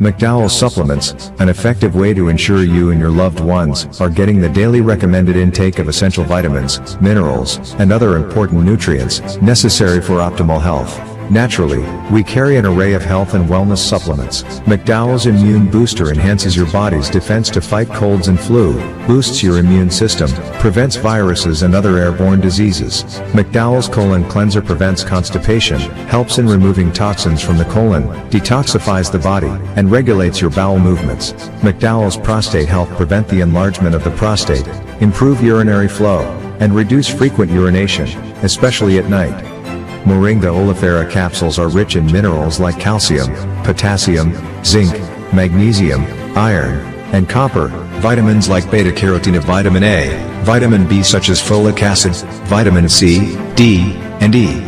McDowell's supplements, an effective way to ensure you and your loved ones are getting the daily recommended intake of essential vitamins, minerals, and other important nutrients necessary for optimal health. Naturally, we carry an array of health and wellness supplements. McDowell's Immune Booster enhances your body's defense to fight colds and flu, boosts your immune system, prevents viruses and other airborne diseases. McDowell's Colon Cleanser prevents constipation, helps in removing toxins from the colon, detoxifies the body, and regulates your bowel movements. McDowell's Prostate Health prevent the enlargement of the prostate, improve urinary flow, and reduce frequent urination, especially at night. Moringa oleifera capsules are rich in minerals like calcium, potassium, zinc, magnesium, iron, and copper, vitamins like beta-carotene, vitamin A, vitamin B such as folic acid, vitamin C, D, and E.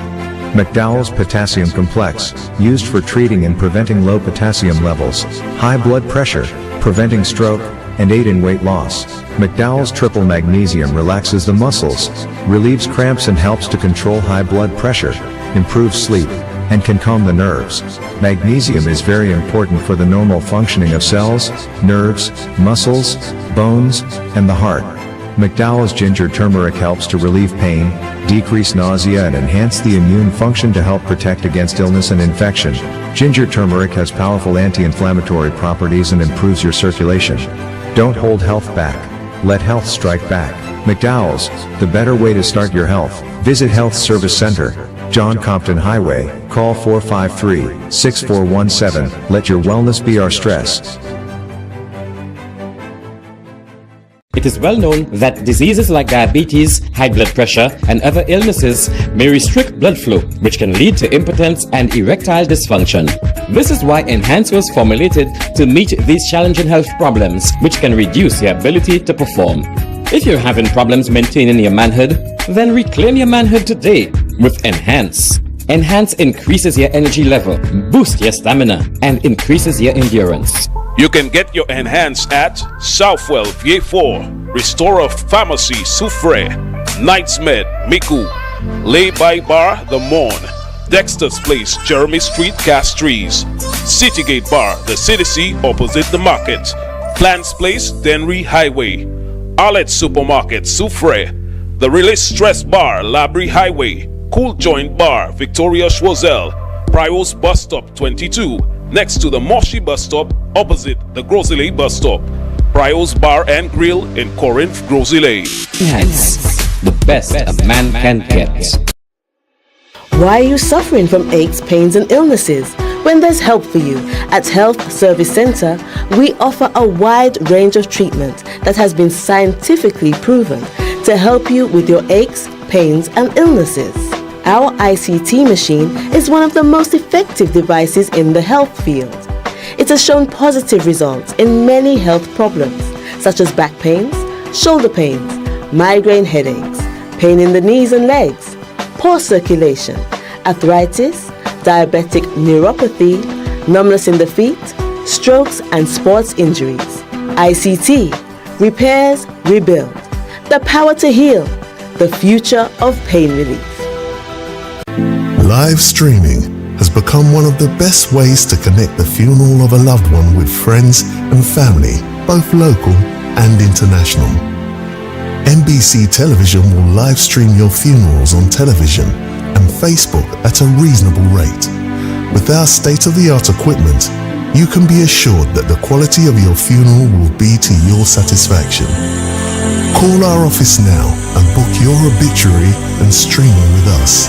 McDowell's Potassium Complex, used for treating and preventing low potassium levels, high blood pressure, preventing stroke, and aid in weight loss. McDowell's Triple Magnesium relaxes the muscles, relieves cramps and helps to control high blood pressure, improves sleep, and can calm the nerves. Magnesium is very important for the normal functioning of cells, nerves, muscles, bones, and the heart. McDowell's Ginger Turmeric helps to relieve pain, decrease nausea and enhance the immune function to help protect against illness and infection. Ginger turmeric has powerful anti-inflammatory properties and improves your circulation. Don't hold health back. Let health strike back. McDowell's, the better way to start your health. Visit Health Service Center, John Compton Highway, call 453-6417. Let your wellness be our stress. It is well known that diseases like diabetes, high blood pressure, and other illnesses may restrict blood flow, which can lead to impotence and erectile dysfunction. This is why Enhance was formulated to meet these challenging health problems, which can reduce your ability to perform. If you're having problems maintaining your manhood, then reclaim your manhood today with Enhance. Enhance increases your energy level, boosts your stamina, and increases your endurance. You can get your Enhance at Southwell VA4, Restorer Pharmacy Soufre, Knights Med Miku, Lay by Bar The Morn, Dexter's Place Jeremy Street Castries, Citygate Bar The CDC opposite the market, Plants Place Denry Highway, Arlette Supermarket Soufre, The Release Stress Bar Labrie Highway, Cool Joint Bar Victoria Schwazel, Prios Bus Stop 22, next to the Moshi Bus Stop, opposite the Grosley Bus Stop. Prios Bar and Grill in Corinth, Grosley. Enhance, the best a man can get. Why are you suffering from aches, pains, and illnesses? When there's help for you at Health Service Center, we offer a wide range of treatment that has been scientifically proven to help you with your aches, pains, and illnesses. Our ICT machine is one of the most effective devices in the health field. It has shown positive results in many health problems, such as back pains, shoulder pains, migraine headaches, pain in the knees and legs, poor circulation, arthritis, diabetic neuropathy, numbness in the feet, strokes and sports injuries. ICT, repairs, rebuild, the power to heal, the future of pain relief. Live streaming has become one of the best ways to connect the funeral of a loved one with friends and family, both local and international. NBC Television will live stream your funerals on television and Facebook at a reasonable rate. With our state-of-the-art equipment, you can be assured that the quality of your funeral will be to your satisfaction. Call our office now and book your obituary and streaming with us.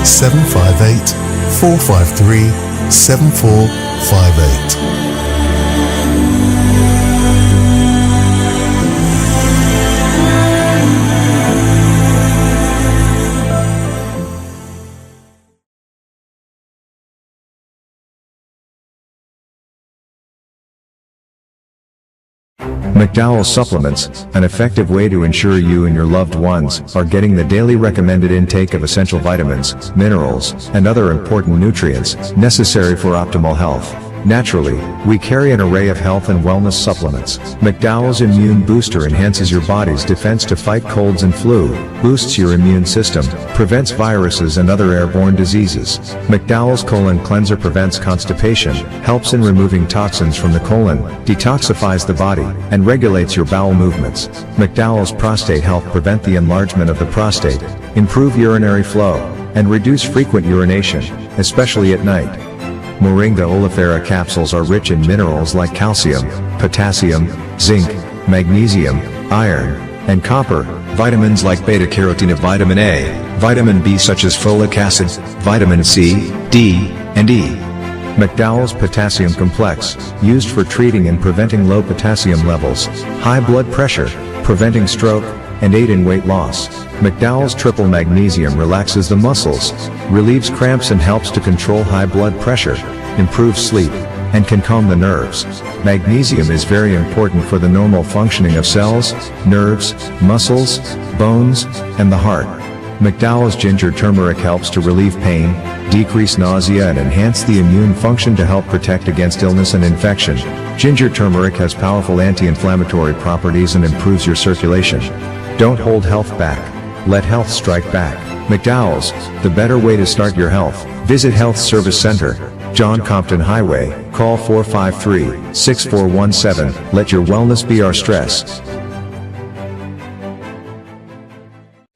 758-453-7458. McDowell's supplements, an effective way to ensure you and your loved ones are getting the daily recommended intake of essential vitamins, minerals, and other important nutrients necessary for optimal health. Naturally, we carry an array of health and wellness supplements. McDowell's Immune Booster enhances your body's defense to fight colds and flu, boosts your immune system, prevents viruses and other airborne diseases. McDowell's Colon Cleanser prevents constipation, helps in removing toxins from the colon, detoxifies the body, and regulates your bowel movements. McDowell's Prostate Health prevent the enlargement of the prostate, improve urinary flow, and reduce frequent urination, especially at night. Moringa oleifera capsules are rich in minerals like calcium, potassium, zinc, magnesium, iron, and copper, vitamins like beta-carotene, vitamin A, vitamin B such as folic acid, vitamin C, D, and E. McDowell's Potassium Complex, used for treating and preventing low potassium levels, high blood pressure, preventing stroke, and aid in weight loss. McDowell's Triple Magnesium relaxes the muscles, relieves cramps and helps to control high blood pressure, improves sleep, and can calm the nerves. Magnesium is very important for the normal functioning of cells, nerves, muscles, bones, and the heart. McDowell's Ginger Turmeric helps to relieve pain, decrease nausea and enhance the immune function to help protect against illness and infection. Ginger turmeric has powerful anti-inflammatory properties and improves your circulation. Don't hold health back. Let health strike back. McDowell's, the better way to start your health. Visit Health Service Center, John Compton Highway, call 453-6417. Let your wellness be our stress.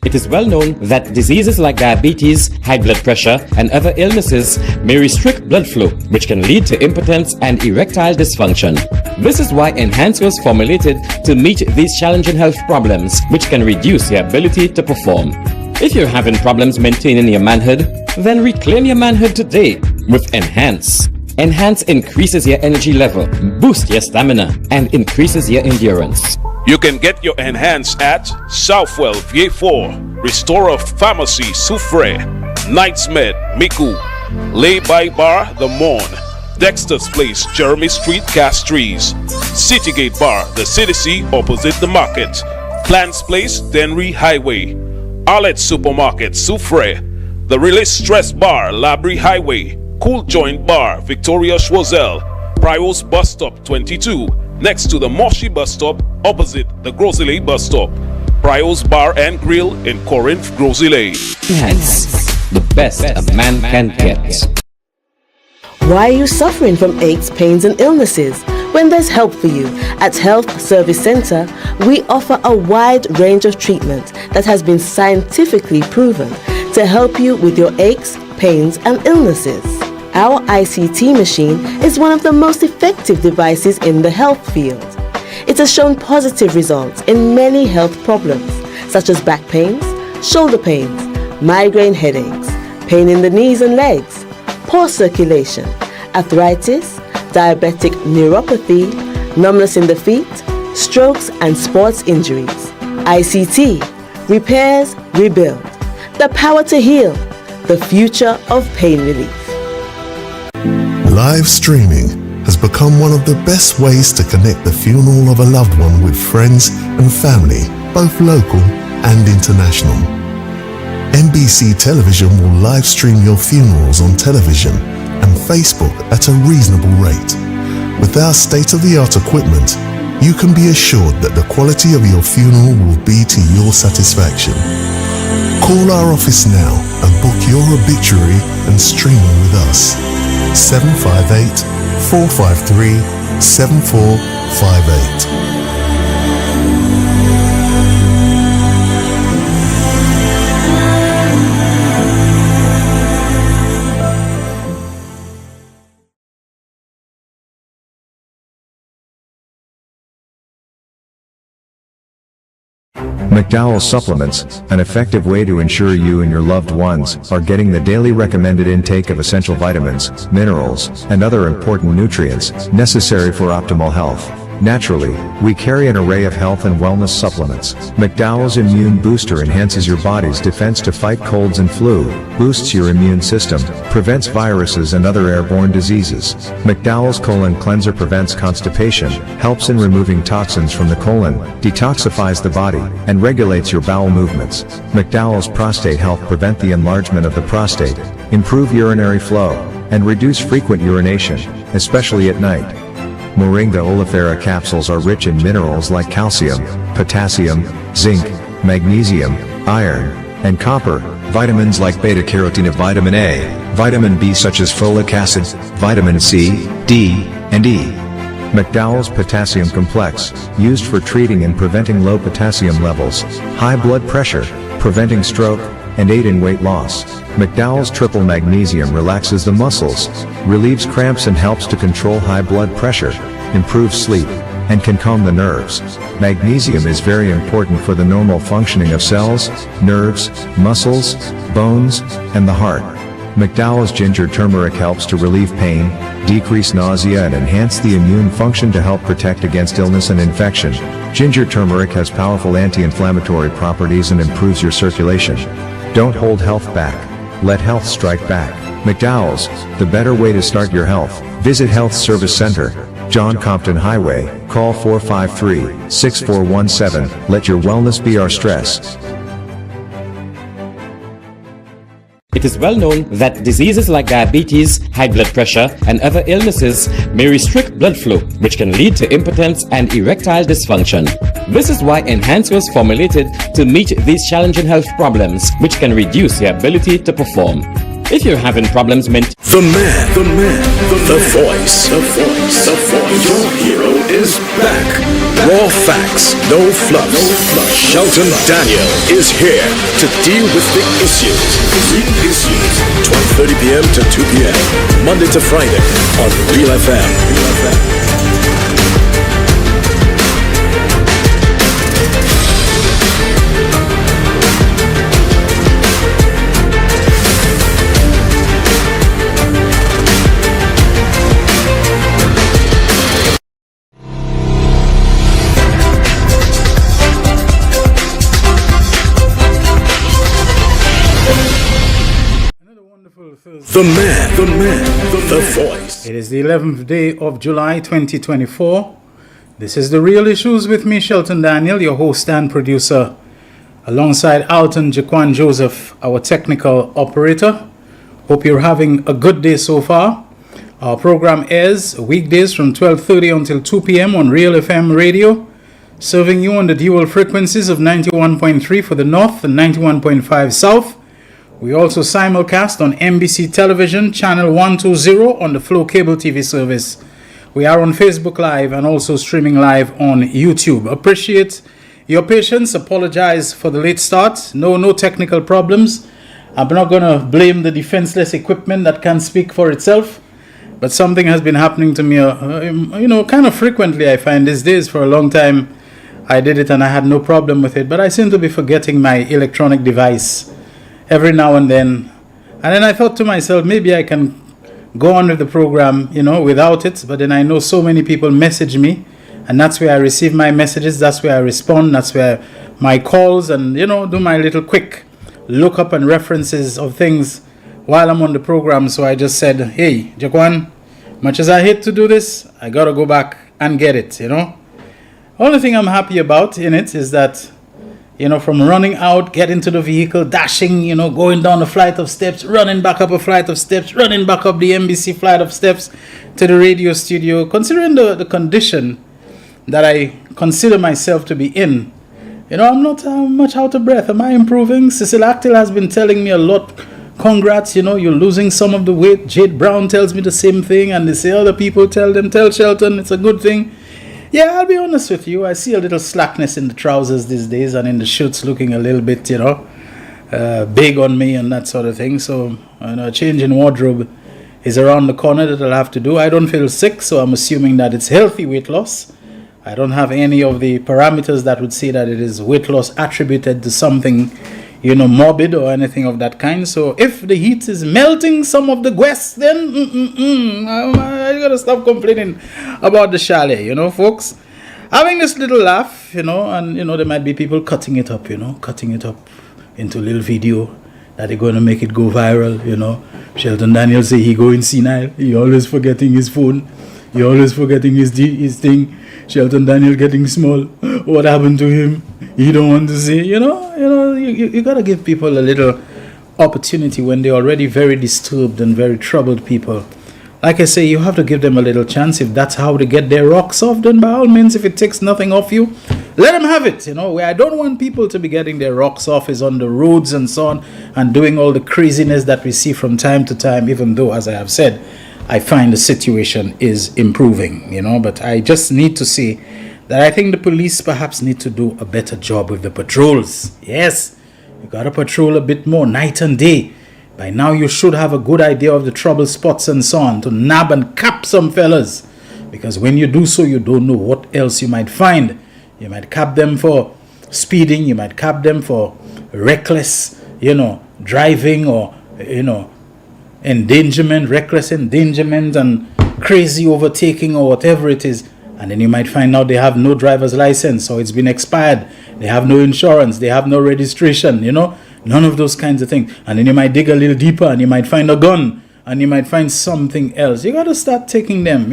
It is well known that diseases like diabetes, high blood pressure, and other illnesses may restrict blood flow, which can lead to impotence and erectile dysfunction. This is why Enhance was formulated to meet these challenging health problems, which can reduce your ability to perform. If you're having problems maintaining your manhood, then reclaim your manhood today with Enhance. Enhance increases your energy level, boosts your stamina, and increases your endurance. You can get your Enhance at Southwell VA4, Restorer Pharmacy Soufre, Knights Med Miku, Lay by Bar The Morn, Dexter's Place Jeremy Street Castries, Citygate Bar The City opposite the market, Plants Place Denry Highway, Arlette Supermarket Soufre, The Release Stress Bar Labrie Highway, Cool Joint Bar Victoria Schwazel, Prios Bus Stop 22, next to the Moshi Bus Stop opposite the Grosile Bus Stop, Prios Bar and Grill in Corinth, Grosile. Enhance, the best a man can get. Why are you suffering from aches, pains and illnesses? When there's help for you. At Health Service Center, we offer a wide range of treatment that has been scientifically proven to help you with your aches, pains and illnesses. Our ICT machine is one of the most effective devices in the health field. It has shown positive results in many health problems, such as back pains, shoulder pains, migraine headaches, pain in the knees and legs, poor circulation, arthritis, diabetic neuropathy, numbness in the feet, strokes and sports injuries. ICT, repairs, rebuild, the power to heal, the future of pain relief. Live streaming has become one of the best ways to connect the funeral of a loved one with friends and family, both local and international. NBC Television will live stream your funerals on television and Facebook at a reasonable rate. With our state-of-the-art equipment, you can be assured that the quality of your funeral will be to your satisfaction. Call our office now and book your obituary and streaming with us. 758-453-7458. McDowell Supplements, an effective way to ensure you and your loved ones are getting the daily recommended intake of essential vitamins, minerals, and other important nutrients necessary for optimal health. Naturally, we carry an array of health and wellness supplements. McDowell's Immune Booster enhances your body's defense to fight colds and flu, boosts your immune system, prevents viruses and other airborne diseases. McDowell's Colon Cleanser prevents constipation, helps in removing toxins from the colon, detoxifies the body, and regulates your bowel movements. McDowell's Prostate Health prevent the enlargement of the prostate, improve urinary flow, and reduce frequent urination, especially at night. Moringa oleifera capsules are rich in minerals like calcium, potassium, zinc, magnesium, iron, and copper, vitamins like beta-carotene, vitamin A, vitamin B such as folic acid, vitamin C, D, and E. McDowell's Potassium Complex, used for treating and preventing low potassium levels, high blood pressure, preventing stroke, and aid in weight loss. McDowell's Triple Magnesium relaxes the muscles, relieves cramps and helps to control high blood pressure, improves sleep, and can calm the nerves. Magnesium is very important for the normal functioning of cells, nerves, muscles, bones, and the heart. McDowell's Ginger Turmeric helps to relieve pain, decrease nausea and enhance the immune function to help protect against illness and infection. Ginger turmeric has powerful anti-inflammatory properties and improves your circulation. Don't hold health back. Let health strike back. McDowell's, the better way to start your health. Visit Health Service Center, John Compton Highway, call 453-6417. Let your wellness be our stress. It is well known that diseases like diabetes, high blood pressure, and other illnesses may restrict blood flow, which can lead to impotence and erectile dysfunction. This is why Enhance was formulated to meet these challenging health problems, which can reduce your ability to perform. If you're having problems the voice. Your hero is back. Raw facts, no fluffs. Shelton Daniel is here to deal with the issues. 12:30 p.m. to 2 p.m. Monday to Friday on Real FM. The voice. It is the 11th day of July 2024. This is The Real Issues with me, Shelton Daniel, your host and producer, alongside Alton Jaquan Joseph, our technical operator. Hope you're having a good day so far. Our program airs weekdays from 12:30 until 2 p.m. on Real FM radio, serving you on the dual frequencies of 91.3 for the North and 91.5 South. We also simulcast on NBC Television, Channel 120 on the Flow Cable TV service. We are on Facebook Live and also streaming live on YouTube. Appreciate your patience. Apologize for the late start. No technical problems. I'm not going to blame the defenseless equipment that can speak for itself. But something has been happening to me, kind of frequently, I find these days. For a long time, I did it and I had no problem with it. But I seem to be forgetting my electronic device every now and then. And then I thought to myself, maybe I can go on with the program, without it. But then I know so many people message me, and that's where I receive my messages. That's where I respond. That's where my calls and, do my little quick look up and references of things while I'm on the program. So I just said, hey, Jaquan, much as I hate to do this, I got to go back and get it, Only thing I'm happy about in it is that, from running out, getting to the vehicle, dashing, going down a flight of steps, running back up a flight of steps, running back up the NBC flight of steps to the radio studio, considering the condition that I consider myself to be in, I'm not much out of breath. Am I improving? Cecil Actil has been telling me a lot. Congrats, you're losing some of the weight. Jade Brown tells me the same thing, and they say other people tell Shelton it's a good thing. Yeah, I'll be honest with you. I see a little slackness in the trousers these days and in the shirts looking a little bit, big on me and that sort of thing. So, a change in wardrobe is around the corner that I'll have to do. I don't feel sick, so I'm assuming that it's healthy weight loss. I don't have any of the parameters that would say that it is weight loss attributed to something, morbid or anything of that kind. So if the heat is melting some of the guests, then I gotta stop complaining about the chalet, folks. Having this little laugh, and there might be people cutting it up into a little video that they're gonna make it go viral, Shelton Daniel say he going senile, he always forgetting his phone, he always forgetting his thing. Shelton Daniel getting small. What happened to him? He don't want to say. You gotta give people a little opportunity when they're already very disturbed and very troubled people like I say, you have to give them a little chance. If that's how they get their rocks off, then by all means, if it takes nothing off you, let them have it. Where I don't want people to be getting their rocks off is on the roads and so on, and doing all the craziness that we see from time to time, even though, as I have said, I find the situation is improving, but I just need to say that I think the police perhaps need to do a better job with the patrols. Yes, you got to patrol a bit more night and day. By now you should have a good idea of the trouble spots and so on to nab and cap some fellas. Because when you do so, you don't know what else you might find. You might cap them for speeding, you might cap them for reckless, driving or, endangerment, reckless endangerment and crazy overtaking or whatever it is. And then you might find out they have no driver's license or it's been expired. They have no insurance. They have no registration, none of those kinds of things. And then you might dig a little deeper and you might find a gun and you might find something else. You got to start taking them,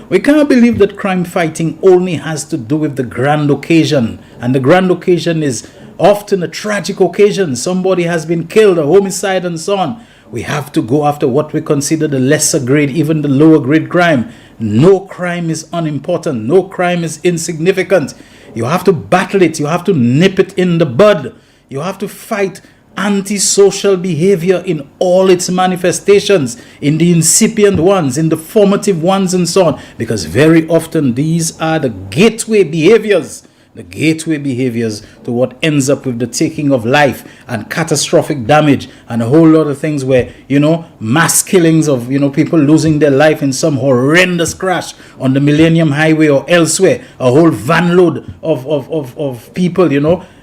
We can't believe that crime fighting only has to do with the grand occasion. And the grand occasion is often a tragic occasion. Somebody has been killed, a homicide and so on. We have to go after what we consider the lesser grade, even the lower grade crime. No crime is unimportant. No crime is insignificant. You have to battle it. You have to nip it in the bud. You have to fight antisocial behavior in all its manifestations, in the incipient ones, in the formative ones and so on. Because very often these are the gateway behaviors to what ends up with the taking of life and catastrophic damage and a whole lot of things where, mass killings of, people losing their life in some horrendous crash on the Millennium Highway or elsewhere, a whole van load of people,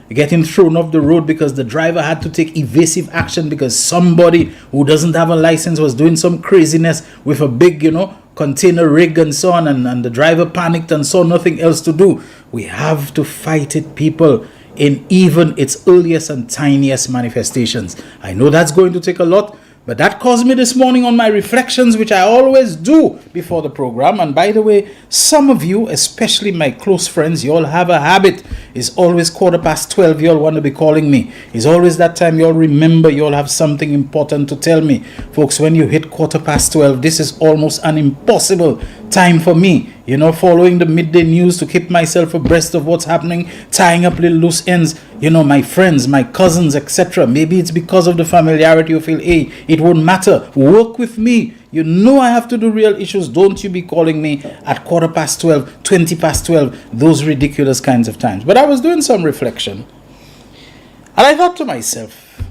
getting thrown off the road because the driver had to take evasive action because somebody who doesn't have a license was doing some craziness with a big, container rig and so on, and the driver panicked and saw nothing else to do. We have to fight it, people, in even its earliest and tiniest manifestations. I know that's going to take a lot, but that caused me this morning on my reflections, which I always do before the program. And by the way, some of you, especially my close friends, you all have a habit. It's always 12:15, you all want to be calling me. It's always that time you all remember you all have something important to tell me. Folks, when you hit 12:15, this is almost an impossible time for me. Following the midday news to keep myself abreast of what's happening, tying up little loose ends, my friends, my cousins, etc. Maybe it's because of the familiarity you feel, hey, it won't matter. Work with me. I have to do real issues. Don't you be calling me at 12:15, 20:12, those ridiculous kinds of times. But I was doing some reflection. And I thought to myself,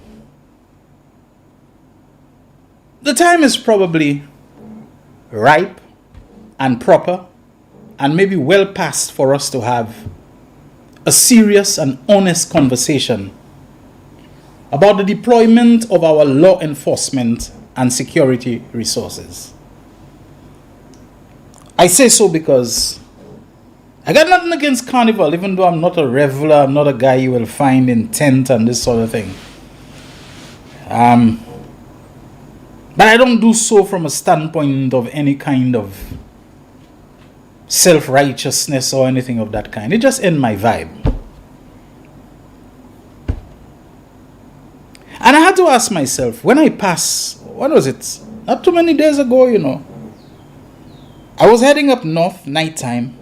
the time is probably ripe and proper and maybe well past for us to have a serious and honest conversation about the deployment of our law enforcement and security resources. I say so because I got nothing against carnival, even though I'm not a reveler, I'm not a guy you will find in tent and this sort of thing. But I don't do so from a standpoint of any kind of self-righteousness or anything of that kind. It just ends my vibe. And I had to ask myself, when I pass, what was it? Not too many days ago, I was heading up north, nighttime.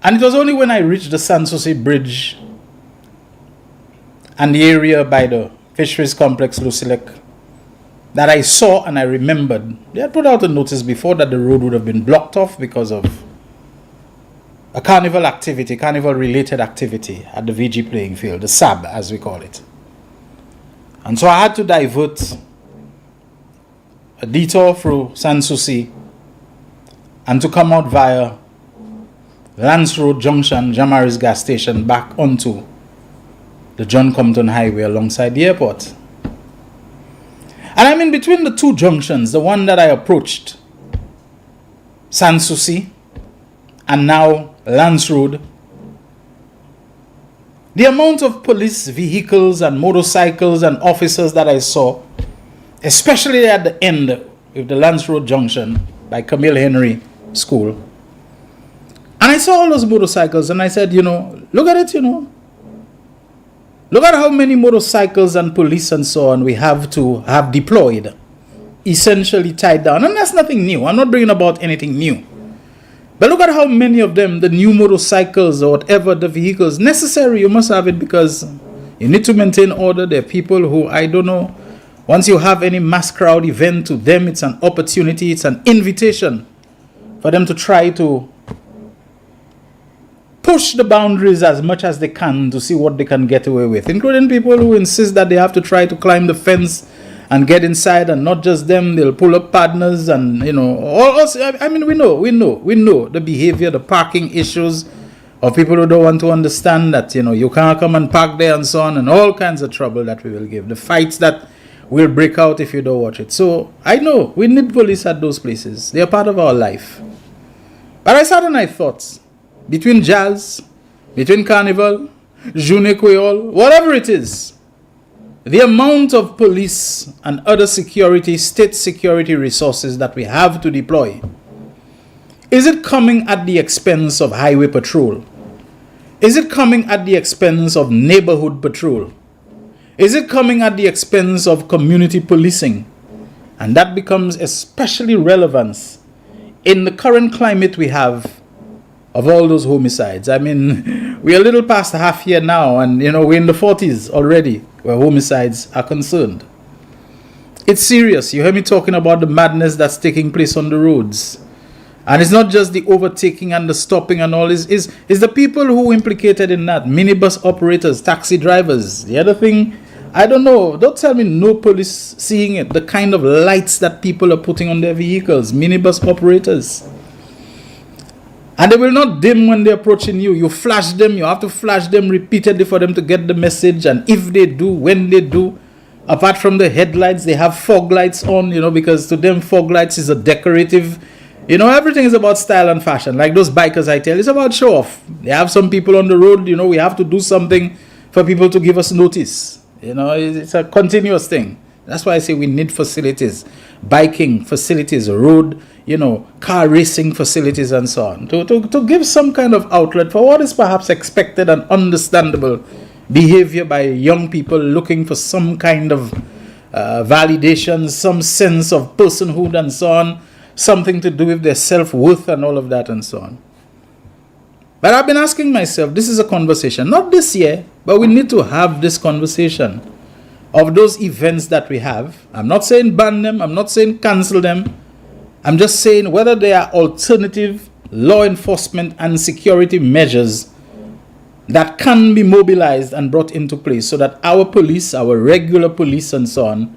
And it was only when I reached the Sanssouci Bridge and the area by the Fisheries Complex, Lucilec, that I saw and I remembered. They had put out a notice before that the road would have been blocked off because of a carnival-related activity at the VG playing field, the SAB as we call it. And so I had to divert a detour through Sanssouci and to come out via Lance Road Junction, Jamaris gas station, back onto the John Compton Highway alongside the airport. And I'm in between the two junctions, the one that I approached, Sanssouci, and now Lance Road. The amount of police vehicles and motorcycles and officers that I saw, especially at the end of the Lance Road Junction by Camille Henry School. And I saw all those motorcycles and I said, look at it, Look at how many motorcycles and police and so on we have to have deployed essentially tied down. And that's nothing new. I'm not bringing about anything new. But look at how many of them, the new motorcycles or whatever the vehicles, necessary, you must have it because you need to maintain order. There are people who, I don't know, once you have any mass crowd event, to them it's an opportunity, it's an invitation for them to try to push the boundaries as much as they can to see what they can get away with, including people who insist that they have to try to climb the fence and get inside, and not just them, they'll pull up partners and, you know, I mean, we know the behavior, the parking issues of people who don't want to understand that, you know, you can't come and park there and so on, and all kinds of trouble that we will give, the fights that will break out if you don't watch it. So I know we need police at those places. They are part of our life. But I sat and I thought, between jazz, between carnival, Journée Creole, whatever it is, the amount of police and other security, state security resources that we have to deploy, is it coming at the expense of highway patrol? Is it coming at the expense of neighborhood patrol? Is it coming at the expense of community policing? And that becomes especially relevant in the current climate we have of all those homicides. I mean, we're a little past half year now, and, you know, we're in the 40s already where homicides are concerned. It's serious. You hear me talking about the madness that's taking place on the roads. And it's not just the overtaking and the stopping and all. It's the people who implicated in that. Minibus operators, taxi drivers. The other thing, I don't know. Don't tell me no police seeing it. The kind of lights that people are putting on their vehicles. Minibus operators. And they will not dim when they're approaching you. You flash them. You have to flash them repeatedly for them to get the message. And if they do, when they do, apart from the headlights, they have fog lights on, you know, because to them fog lights is a decorative, you know, everything is about style and fashion. Like those bikers I tell, it's about show off. They have some people on the road, you know, we have to do something for people to give us notice. You know, it's a continuous thing. That's why I say we need facilities, biking facilities, road, you know, car racing facilities and so on, to give some kind of outlet for what is perhaps expected and understandable behavior by young people looking for some kind of validation, some sense of personhood and so on, something to do with their self-worth and all of that and so on. But I've been asking myself, this is a conversation, not this year, but we need to have this conversation of those events that we have. I'm not saying ban them, I'm not saying cancel them. I'm just saying whether there are alternative law enforcement and security measures that can be mobilized and brought into place so that our police, our regular police and so on,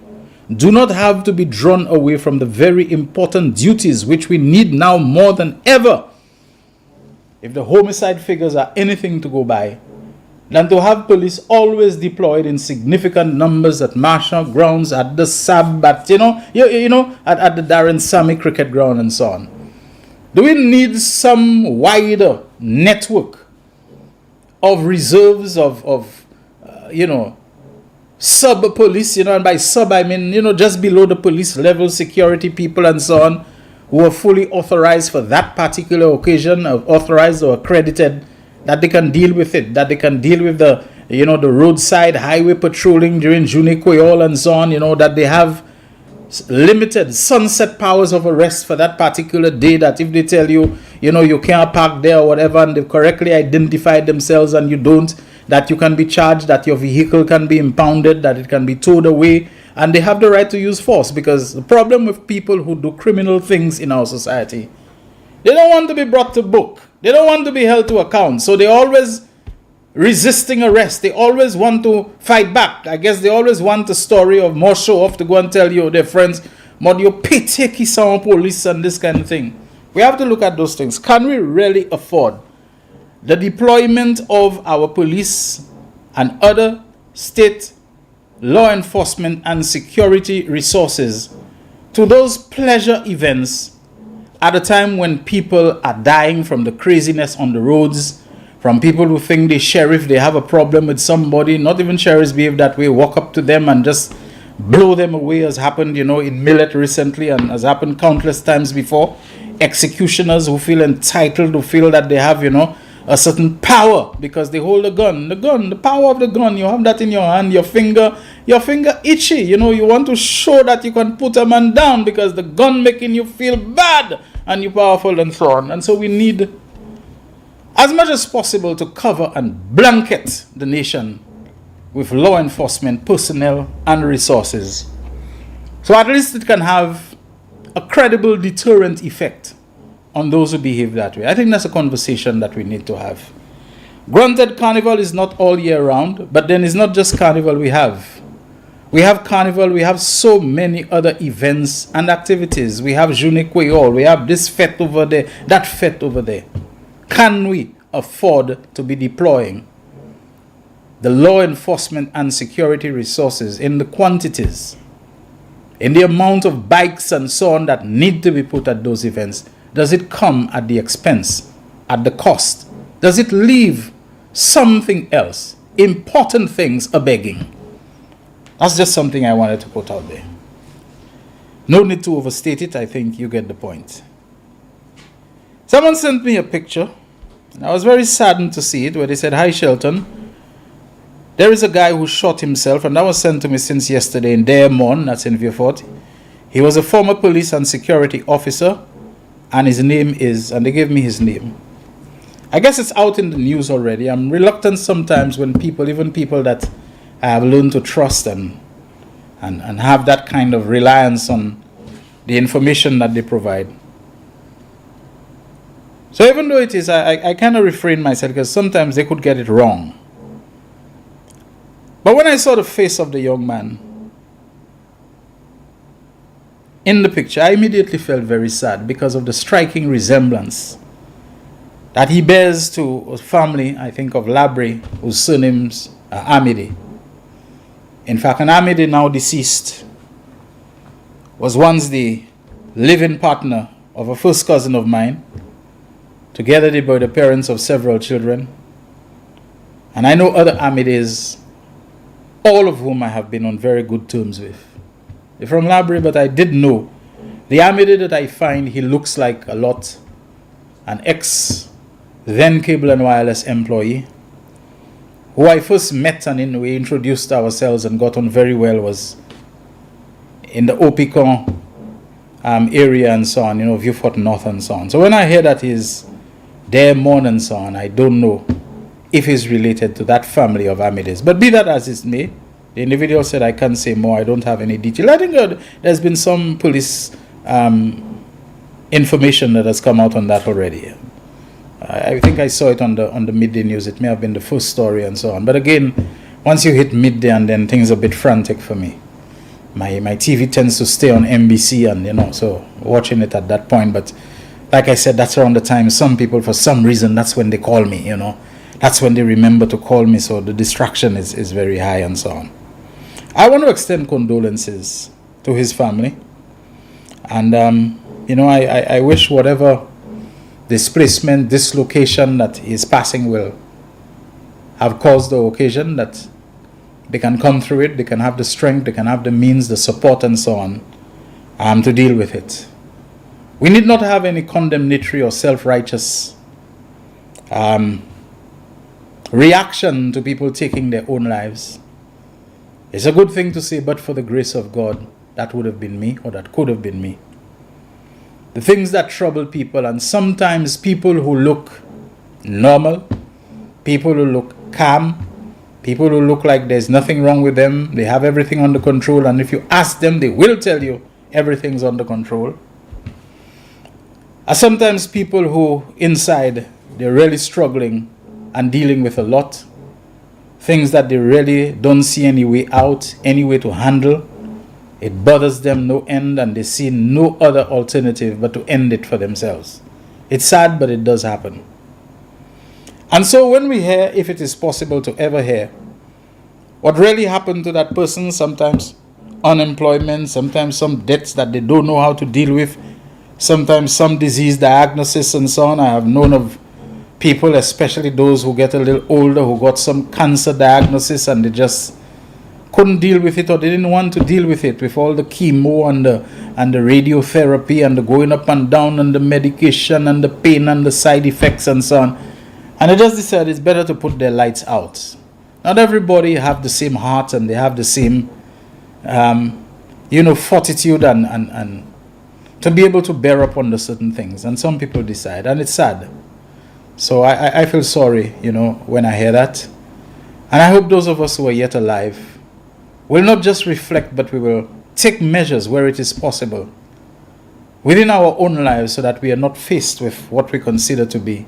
do not have to be drawn away from the very important duties which we need now more than ever. If the homicide figures are anything to go by, than to have police always deployed in significant numbers at Marshall grounds, at the SAB, at, at the Darren Sammy cricket ground and so on. Do we need some wider network of reserves of sub-police, and by sub I mean, just below the police level security people and so on, who are fully authorized for that particular occasion, authorized or accredited, that they can deal with it, that they can deal with the, the roadside highway patrolling during Journée Creole and so on, that they have limited sunset powers of arrest for that particular day, that if they tell you, you can't park there or whatever, and they've correctly identified themselves and you don't, that you can be charged, that your vehicle can be impounded, that it can be towed away, and they have the right to use force. Because the problem with people who do criminal things in our society, they don't want to be brought to book. They don't want to be held to account. So they're always resisting arrest. They always want to fight back. I guess they always want a story of more show off to go and tell you, their friends, "Mod you pity qui sont police" and this kind of thing. We have to look at those things. Can we really afford the deployment of our police and other state law enforcement and security resources to those pleasure events at a time when people are dying from the craziness on the roads, from people who think they have a problem with somebody, not even sheriffs behave that way, walk up to them and just blow them away, as happened, in Millet recently and has happened countless times before. Executioners who feel entitled, who feel that they have, a certain power because they hold the gun, the power of the gun. You have that in your hand, your finger itchy. You know, you want to show that you can put a man down because the gun making you feel bad and you're powerful and so on. And so we need, as much as possible, to cover and blanket the nation with law enforcement personnel and resources. So at least it can have a credible deterrent effect on those who behave that way. I think that's a conversation that we need to have. Granted, Carnival is not all year round, but then it's not just Carnival we have. We have Carnival, we have so many other events and activities. We have Journée Creole, we have this fete over there, that fete over there. Can we afford to be deploying the law enforcement and security resources in the quantities, in the amount of bikes and so on that need to be put at those events? Does it come at the expense, at the cost? Does it leave something else, important things, a begging? That's just something I wanted to put out there. No need to overstate it. I think you get the point. Someone sent me a picture, and I was very saddened to see it, where they said, "Hi, Shelton. There is a guy who shot himself," and that was sent to me since yesterday in Daemon, that's in Vieux-Fort. He was a former police and security officer, and his name is, and they gave me his name. I guess it's out in the news already. I'm reluctant sometimes when people, even people that I have learned to trust and have that kind of reliance on the information that they provide. So even though it is, I kind of refrain myself because sometimes they could get it wrong. But when I saw the face of the young man in the picture, I immediately felt very sad because of the striking resemblance that he bears to a family, I think, of Labrie, whose surname's Amide. In fact, an Amide, now deceased, was once the living partner of a first cousin of mine. Together they were the parents of several children. And I know other Amides, all of whom I have been on very good terms with. They're from Labrie, but I did know the Amide that I find, he looks like a lot an ex-then Cable and Wireless employee, who I first met and we introduced ourselves and got on very well, was in the Opicon area and so on, Vieux-Fort North and so on. So when I hear that he's there more and so on, I don't know if he's related to that family of Amides. But be that as it may, the individual said, "I can't say more, I don't have any detail." I think there's been some police information that has come out on that already. I think I saw it on the midday news. It may have been the first story and so on. But again, once you hit midday and then things are a bit frantic for me. My TV tends to stay on NBC and, so watching it at that point. But like I said, that's around the time some people, for some reason, that's when they call me, That's when they remember to call me. So the distraction is very high and so on. I want to extend condolences to his family. And, I wish whatever displacement, dislocation that his passing will have caused the occasion, that they can come through it, they can have the strength, they can have the means, the support and so on, to deal with it. We need not have any condemnatory or self-righteous reaction to people taking their own lives. It's a good thing to say, but for the grace of God, that would have been me, or that could have been me. The things that trouble people, and sometimes people who look normal, people who look calm, people who look like there's nothing wrong with them, they have everything under control, and if you ask them, they will tell you everything's under control. Are sometimes people who inside, they're really struggling and dealing with a lot, things that they really don't see any way out, any way to handle. It bothers them no end, and they see no other alternative but to end it for themselves. It's sad, but it does happen. And so when we hear, if it is possible to ever hear, what really happened to that person, sometimes unemployment, sometimes some debts that they don't know how to deal with, sometimes some disease diagnosis and so on. I have known of people, especially those who get a little older, who got some cancer diagnosis and they just couldn't deal with it, or they didn't want to deal with it, with all the chemo and the radiotherapy and the going up and down and the medication and the pain and the side effects and so on. And they just decided it's better to put their lights out. Not everybody have the same heart and they have the same, fortitude and to be able to bear up under certain things. And some people decide, and it's sad. So I feel sorry, when I hear that. And I hope those of us who are yet alive will not just reflect, but we will take measures where it is possible within our own lives so that we are not faced with what we consider to be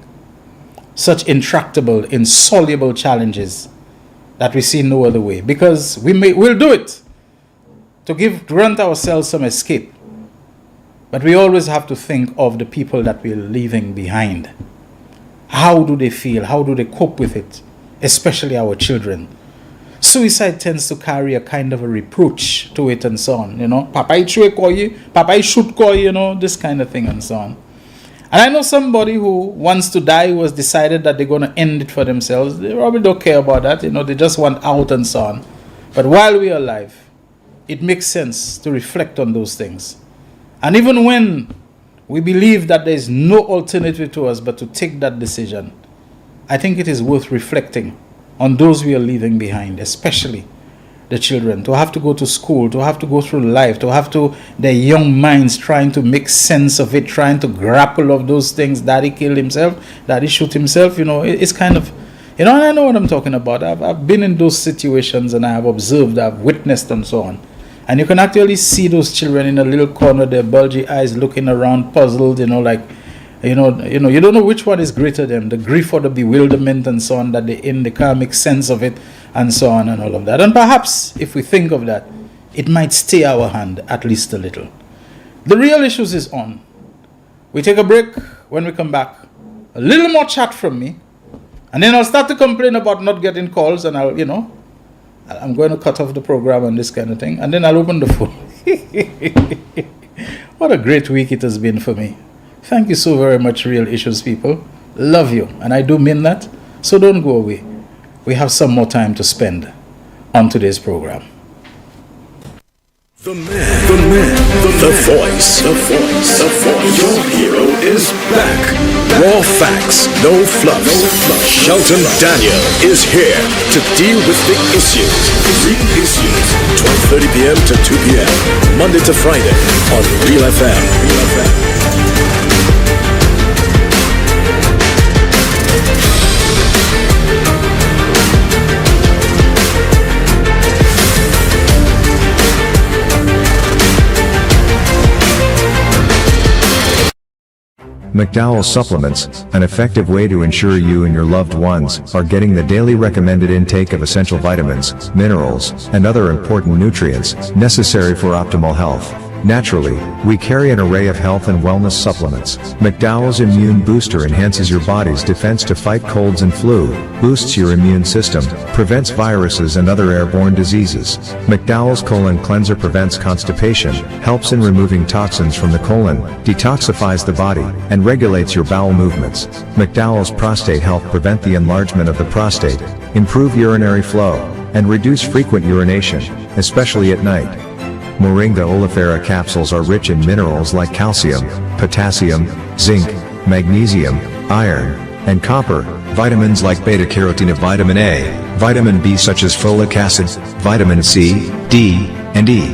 such intractable, insoluble challenges that we see no other way. Because we'll do it to grant ourselves some escape. But we always have to think of the people that we're leaving behind. How do they feel? How do they cope with it? Especially our children. Suicide tends to carry a kind of a reproach to it and so on. Papa should call you, this kind of thing and so on. And I know somebody who wants to die who has decided that they're going to end it for themselves. They probably don't care about that. They just want out and so on. But while we are alive, it makes sense to reflect on those things. And even when we believe that there is no alternative to us but to take that decision, I think it is worth reflecting on those we are leaving behind, especially the children, to have to go to school, to have to go through life, to have to, their young minds trying to make sense of it, trying to grapple of those things. Daddy killed himself, daddy shoot himself, it's kind of, and I know what I'm talking about. I've been in those situations and I have observed, I've witnessed and so on. And you can actually see those children in a little corner, their bulgy eyes looking around, puzzled, you don't know which one is greater than the grief or the bewilderment and so on that they're in. They can't make sense of it and so on and all of that. And perhaps if we think of that, it might stay our hand at least a little. The real issues is on. We take a break. When we come back, a little more chat from me, and then I'll start to complain about not getting calls, and I'm going to cut off the program and this kind of thing, and then I'll open the phone. What a great week it has been for me. Thank you so very much, Real Issues people. Love you, and I do mean that. So don't go away. We have some more time to spend on today's program. The voice. Your hero is back. Raw facts, no fluff. Shelton Daniel is here to deal with the issues. Real Issues, 12:30 p.m. to 2 p.m. Monday to Friday on Real FM. McDowell Supplements, an effective way to ensure you and your loved ones are getting the daily recommended intake of essential vitamins, minerals, and other important nutrients necessary for optimal health. Naturally, we carry an array of health and wellness supplements. McDowell's Immune Booster enhances your body's defense to fight colds and flu, boosts your immune system, prevents viruses and other airborne diseases. McDowell's Colon Cleanser prevents constipation, helps in removing toxins from the colon, detoxifies the body, and regulates your bowel movements. McDowell's Prostate Health prevent the enlargement of the prostate, improve urinary flow, and reduce frequent urination, especially at night. Moringa oleifera capsules are rich in minerals like calcium, potassium, zinc, magnesium, iron, and copper, vitamins like beta-carotene, vitamin A, vitamin B such as folic acid, vitamin C, D, and E.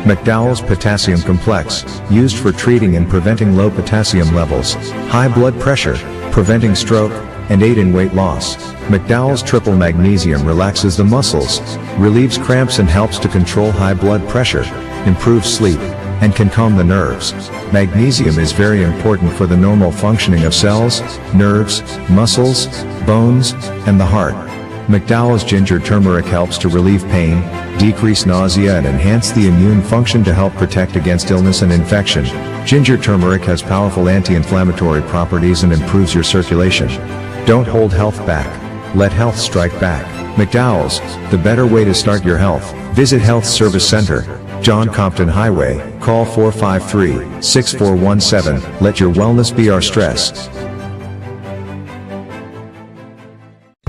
McDowell's Potassium Complex, used for treating and preventing low potassium levels, high blood pressure, preventing stroke, and aid in weight loss. McDowell's Triple Magnesium relaxes the muscles, relieves cramps and helps to control high blood pressure, improves sleep, and can calm the nerves. Magnesium is very important for the normal functioning of cells, nerves, muscles, bones, and the heart. McDowell's Ginger Turmeric helps to relieve pain, decrease nausea and enhance the immune function to help protect against illness and infection. Ginger turmeric has powerful anti-inflammatory properties and improves your circulation. Don't hold health back. Let health strike back. McDowell's, the better way to start your health. Visit Health Service Center, John Compton Highway. Call 453-6417. Let your wellness be our stress.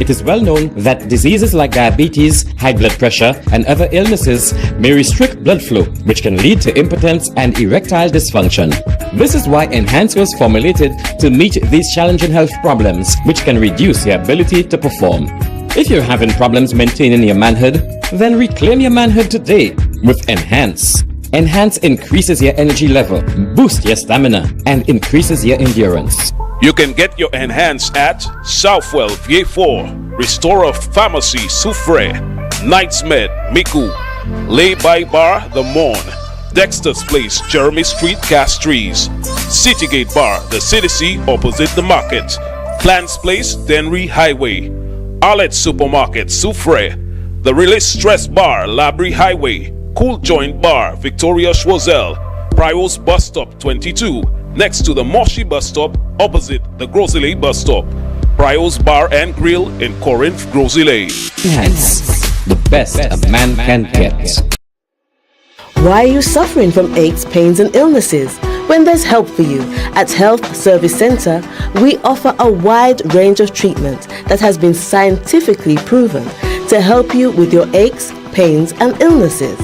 It is well known that diseases like diabetes, high blood pressure, and other illnesses may restrict blood flow, which can lead to impotence and erectile dysfunction. This is why Enhance was formulated to meet these challenging health problems, which can reduce your ability to perform. If you're having problems maintaining your manhood, then reclaim your manhood today with Enhance. Enhance increases your energy level, boosts your stamina, and increases your endurance. You can get your Enhance at Southwell VA4, Restorer Pharmacy Soufre, Knights Med Miku, Lay by Bar The Morn, Dexter's Place Jeremy Street Castries, Citygate Bar The City opposite the market, Plants Place Denry Highway, Arlette Supermarket Soufre, The Release Stress Bar Labrie Highway, Cool Joint Bar Victoria Schwazel, Prios Bus Stop 22, next to the Moshi Bus Stop opposite the Grosile Bus Stop, Prios Bar and Grill in Corinth, Grosile. Enhance, the best a man can get. Why are you suffering from aches, pains, and illnesses? When there's help for you at Health Service Center, we offer a wide range of treatment that has been scientifically proven to help you with your aches, pains, and illnesses.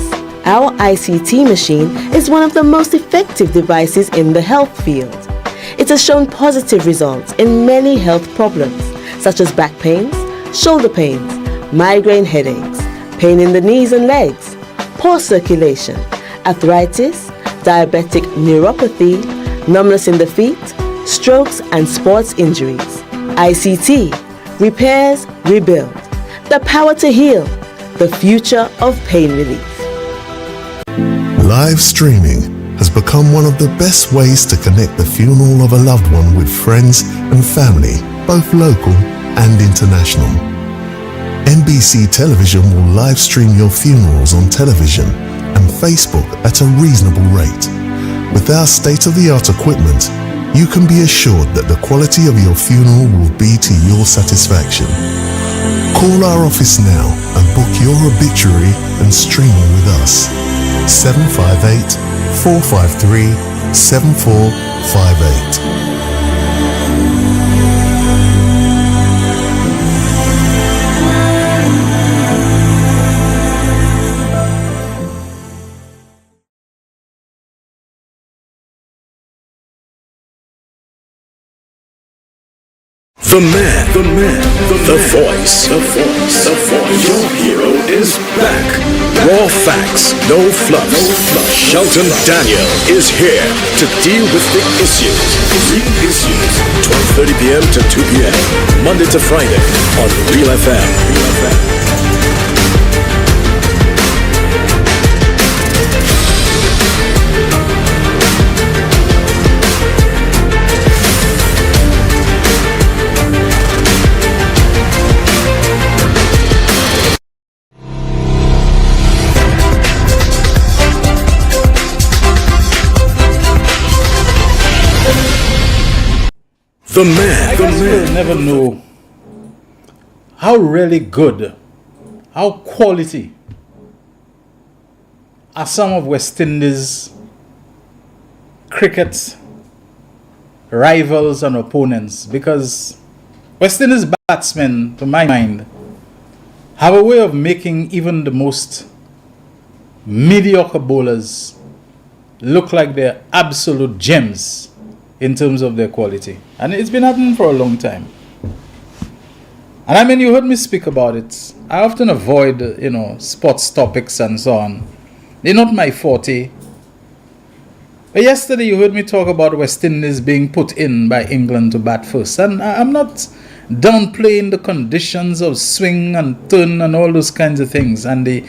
Our ICT machine is one of the most effective devices in the health field. It has shown positive results in many health problems, such as back pains, shoulder pains, migraine headaches, pain in the knees and legs, poor circulation, arthritis, diabetic neuropathy, numbness in the feet, strokes and sports injuries. ICT, repairs, rebuild, the power to heal, the future of pain relief. Live streaming has become one of the best ways to connect the funeral of a loved one with friends and family, both local and international. NBC Television will live stream your funerals on television and Facebook at a reasonable rate. With our state-of-the-art equipment, you can be assured that the quality of your funeral will be to your satisfaction. Call our office now and book your obituary and streaming with us. 758-453-7458. The man, the voice. Your hero is back. Raw facts, no fluff. Shelton Daniel is here to deal with the issues. 12:30 p.m. to 2 p.m. Monday to Friday on Real FM. The man, You'll never know how really good, how quality are some of West Indies cricket rivals and opponents, because West Indies batsmen, to my mind, have a way of making even the most mediocre bowlers look like they're absolute gems in terms of their quality. And it's been happening for a long time. And I mean, you heard me speak about it. I often avoid, sports topics and so on. They're not my forte. But yesterday you heard me talk about West Indies being put in by England to bat first. And I'm not downplaying the conditions of swing and turn and all those kinds of things, and the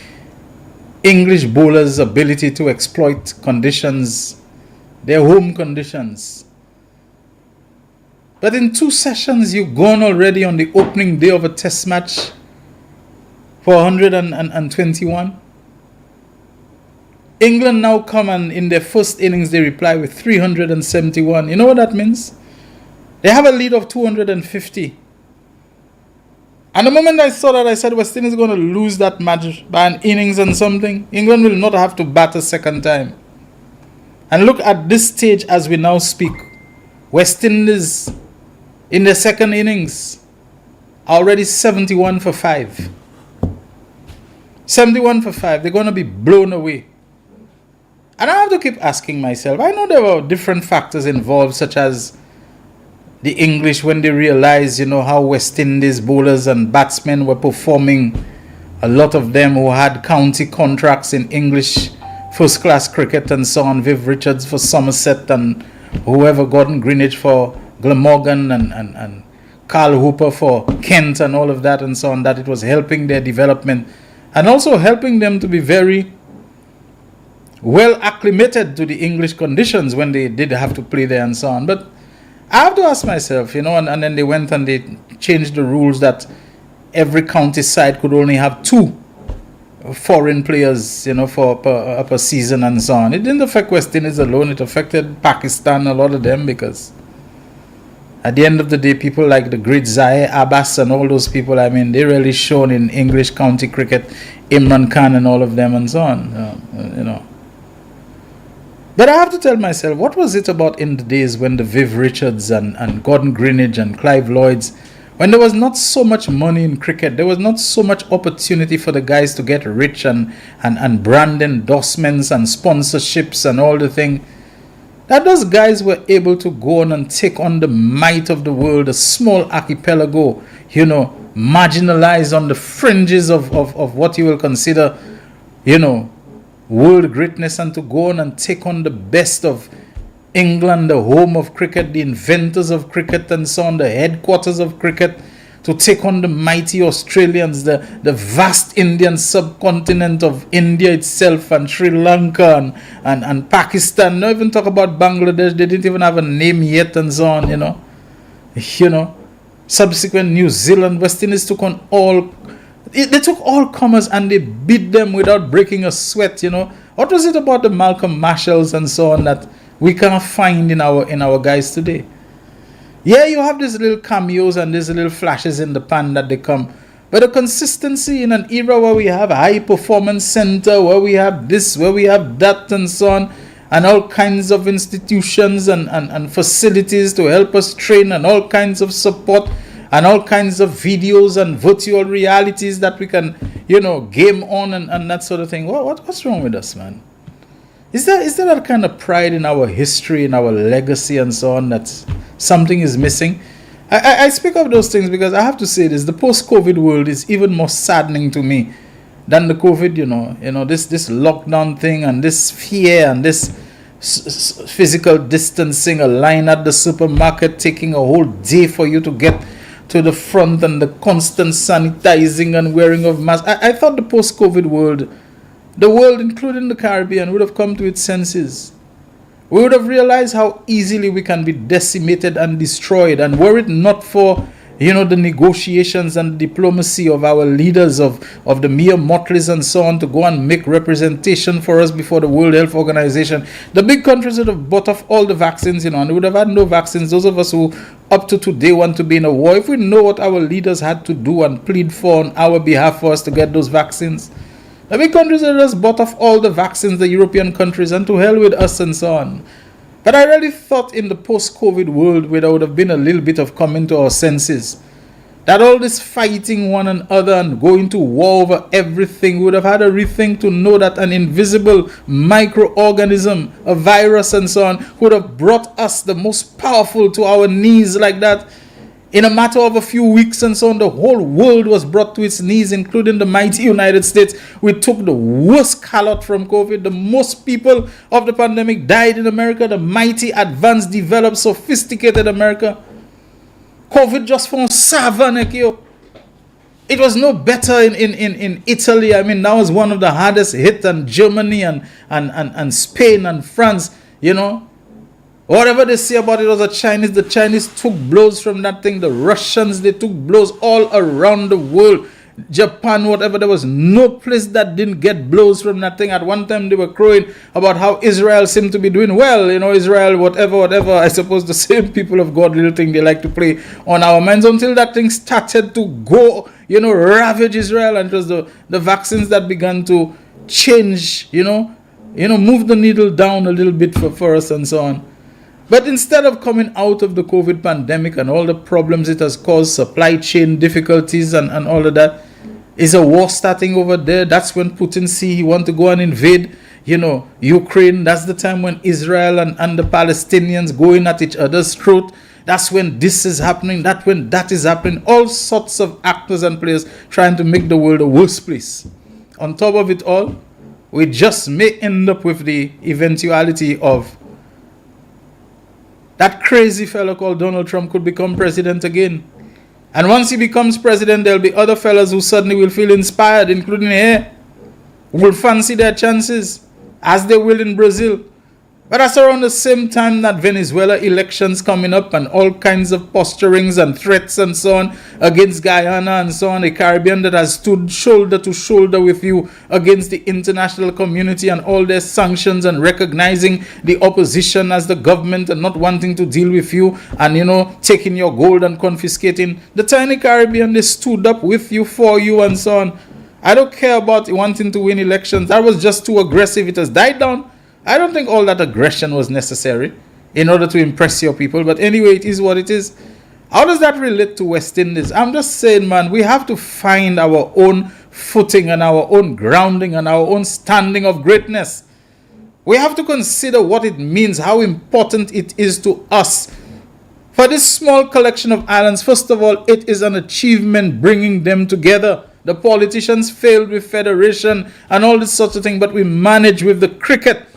English bowlers' ability to exploit conditions, their home conditions. But in 2 sessions, you've gone already on the opening day of a test match for 121. England now come and in their first innings, they reply with 371. You know what that means? They have a lead of 250. And the moment I saw that, I said, West Indies is going to lose that match by an innings and something. England will not have to bat a second time. And look at this stage as we now speak. West Indies in the second innings already 71 for 5. 71 for 5. They're going to be blown away. And I have to keep asking myself, I know there were different factors involved, such as the English, when they realized, how West Indies bowlers and batsmen were performing, a lot of them who had county contracts in English first-class cricket and so on, Viv Richards for Somerset and whoever, Gordon Greenwich for Glamorgan and Carl Hooper for Kent and all of that and so on, that it was helping their development and also helping them to be very well acclimated to the English conditions when they did have to play there and so on. But I have to ask myself, and then they went and they changed the rules that every county side could only have 2 foreign players, for per season and so on. It didn't affect West Indies alone. It affected Pakistan, a lot of them, because at the end of the day, people like the great Zaire Abbas and all those people, they really shone in English county cricket, Imran Khan and all of them and so on, But I have to tell myself, what was it about in the days when the Viv Richards and Gordon Greenwich and Clive Lloyds, when there was not so much money in cricket, there was not so much opportunity for the guys to get rich and brand endorsements and sponsorships and all the thing, that those guys were able to go on and take on the might of the world, a small archipelago, marginalized on the fringes of what you will consider, world greatness, and to go on and take on the best of England, the home of cricket, the inventors of cricket and so on, the headquarters of cricket, to take on the mighty Australians, the vast Indian subcontinent of India itself and Sri Lanka and Pakistan. Not even talk about Bangladesh, they didn't even have a name yet and so on, Subsequent New Zealand, West Indies took on they took all comers and they beat them without breaking a sweat, What was it about the Malcolm Marshalls and so on that we can't find in our guys today? Yeah, you have these little cameos and these little flashes in the pan that they come. But the consistency in an era where we have a high performance center, where we have this, where we have that and so on, and all kinds of institutions and facilities to help us train and all kinds of support and all kinds of videos and virtual realities that we can, game on and that sort of thing. What's wrong with us, man? Is there that kind of pride in our history, in our legacy and so on, that something is missing? I speak of those things because I have to say this, the post-COVID world is even more saddening to me than the COVID, this lockdown thing and this fear and this physical distancing, a line at the supermarket taking a whole day for you to get to the front and the constant sanitizing and wearing of masks. I thought the post-COVID world, the world, including the Caribbean, would have come to its senses. We would have realized how easily we can be decimated and destroyed. And were it not for, the negotiations and diplomacy of our leaders, of the mere motleys and so on, to go and make representation for us before the World Health Organization, the big countries would have bought off all the vaccines, and we would have had no vaccines. Those of us who up to today want to be in a war, if we know what our leaders had to do and plead for on our behalf for us to get those vaccines, the big countries have just bought off all the vaccines, the European countries, and to hell with us and so on. But I really thought in the post-COVID world where there would have been a little bit of coming to our senses, that all this fighting one another and going to war over everything, would have had a rethink to know that an invisible microorganism, a virus and so on, would have brought us, the most powerful, to our knees like that. In a matter of a few weeks and so on, the whole world was brought to its knees, including the mighty United States. We took the worst callot from COVID. The most people of the pandemic died in America, the mighty, advanced, developed, sophisticated America. COVID just found savannah. It was no better in Italy. That was one of the hardest hit, and Germany and Spain and France, Whatever they say about it was the Chinese took blows from that thing. The Russians, they took blows all around the world. Japan, whatever, there was no place that didn't get blows from that thing. At one time they were crowing about how Israel seemed to be doing well. Israel, whatever. I suppose the same people of God little thing they like to play on our minds, until that thing started to go, ravage Israel. And it was the vaccines that began to change, move the needle down a little bit for us and so on. But instead of coming out of the COVID pandemic and all the problems it has caused, supply chain difficulties and all of that, is a war starting over there. That's when Putin see he want to go and invade, Ukraine. That's the time when Israel and the Palestinians going at each other's throat. That's when this is happening, when that is happening. All sorts of actors and players trying to make the world a worse place. On top of it all, we just may end up with the eventuality of that crazy fellow called Donald Trump could become president again. And once he becomes president, there'll be other fellas who suddenly will feel inspired, including here, who will fancy their chances, as they will in Brazil. But that's around the same time that Venezuela elections coming up and all kinds of posturings and threats and so on against Guyana and so on, the Caribbean that has stood shoulder to shoulder with you against the international community and all their sanctions and recognizing the opposition as the government and not wanting to deal with you and, taking your gold and confiscating. The tiny Caribbean, they stood up with you, for you and so on. I don't care about wanting to win elections. That was just too aggressive. It has died down. I don't think all that aggression was necessary in order to impress your people. But anyway, it is what it is. How does that relate to West Indies? I'm just saying, man, we have to find our own footing and our own grounding and our own standing of greatness. We have to consider what it means, how important it is to us. For this small collection of islands, first of all, it is an achievement bringing them together. The politicians failed with federation and all this sort of thing, but we managed with the cricket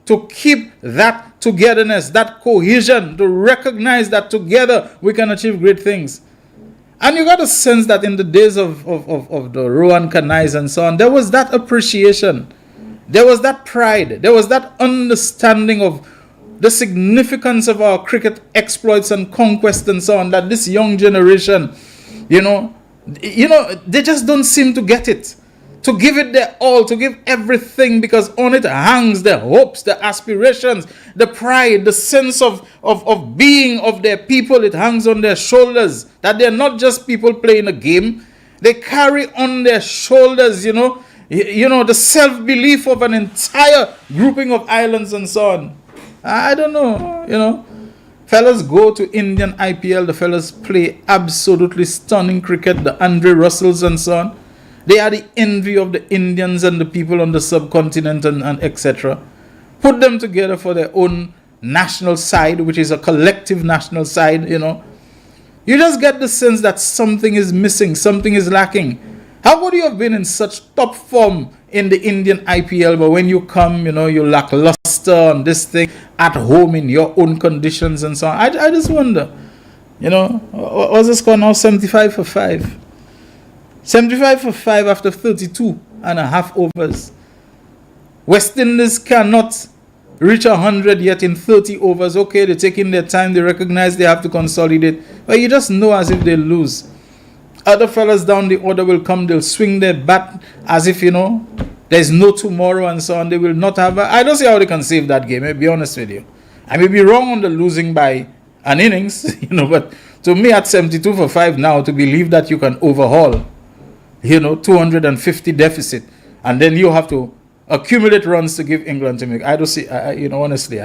to keep that togetherness, that cohesion, to recognize that together we can achieve great things. And you got a sense that in the days of the Rowan Canais and so on, there was that appreciation, there was that pride, there was that understanding of the significance of our cricket exploits and conquest and so on, that this young generation, they just don't seem to get it. To give it their all, to give everything, because on it hangs their hopes, their aspirations, the pride, the sense of being of their people. It hangs on their shoulders, that they're not just people playing a game. They carry on their shoulders, the self-belief of an entire grouping of islands and so on. I don't know, Fellas go to Indian IPL, the fellas play absolutely stunning cricket, the Andre Russells and so on. They are the envy of the Indians and the people on the subcontinent and etc. Put them together for their own national side, which is a collective national side, You just get the sense that something is missing, something is lacking. How would you have been in such top form in the Indian IPL, but when you come, you lack luster on this thing at home in your own conditions and so on? I just wonder, what's the score now? 75 for 5. 75 for 5 after 32 and a half overs. West Indies cannot reach 100 yet in 30 overs. Okay, they're taking their time. They recognize they have to consolidate. But you just know as if they lose. Other fellas down the order will come. They'll swing their bat as if, there's no tomorrow and so on. They will not have... I don't see how they can save that game, I'll be honest with you. I may be wrong on the losing by an innings, but to me at 72 for 5 now, to believe that you can overhaul 250 deficit, and then you have to accumulate runs to give England to make. I don't see, honestly,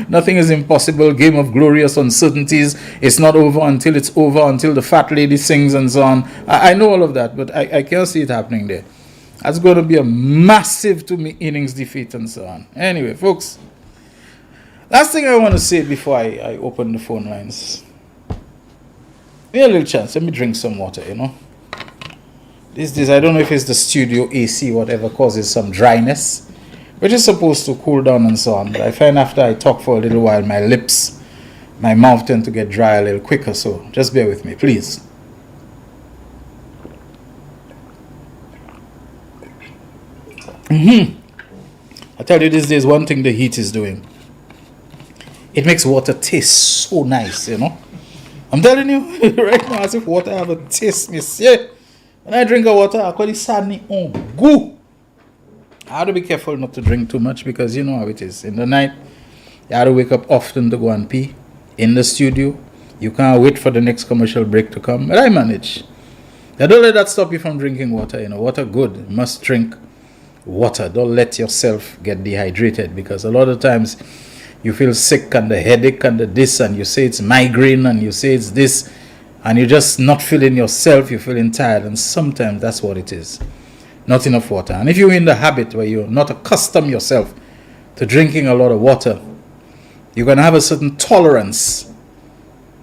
nothing is impossible. Game of glorious uncertainties. It's not over until it's over, until the fat lady sings and so on. I know all of that, but I can't see it happening there. That's going to be a massive, to me, innings defeat and so on. Anyway, folks, last thing I want to say before I open the phone lines. Give me a little chance. Let me drink some water, This I don't know if it's the studio AC, whatever causes some dryness, which is supposed to cool down and so on. But I find after I talk for a little while, my mouth tend to get dry a little quicker. So just bear with me, please. I tell you these days, one thing the heat is doing. It makes water taste so nice, I'm telling you, right now, as if water have a taste, monsieur. When I drink water, I call it sadni on go. I have to be careful not to drink too much because you know how it is. In the night, you have to wake up often to go and pee. In the studio, you can't wait for the next commercial break to come. But I manage. Now, don't let that stop you from drinking water. Water good. You must drink water. Don't let yourself get dehydrated because a lot of times you feel sick and the headache and the this and you say it's migraine and you say it's this and you're just not feeling yourself, you're feeling tired, and sometimes that's what it is. not enough water. And if you're in the habit where you're not accustomed yourself to drinking a lot of water, you're going to have a certain tolerance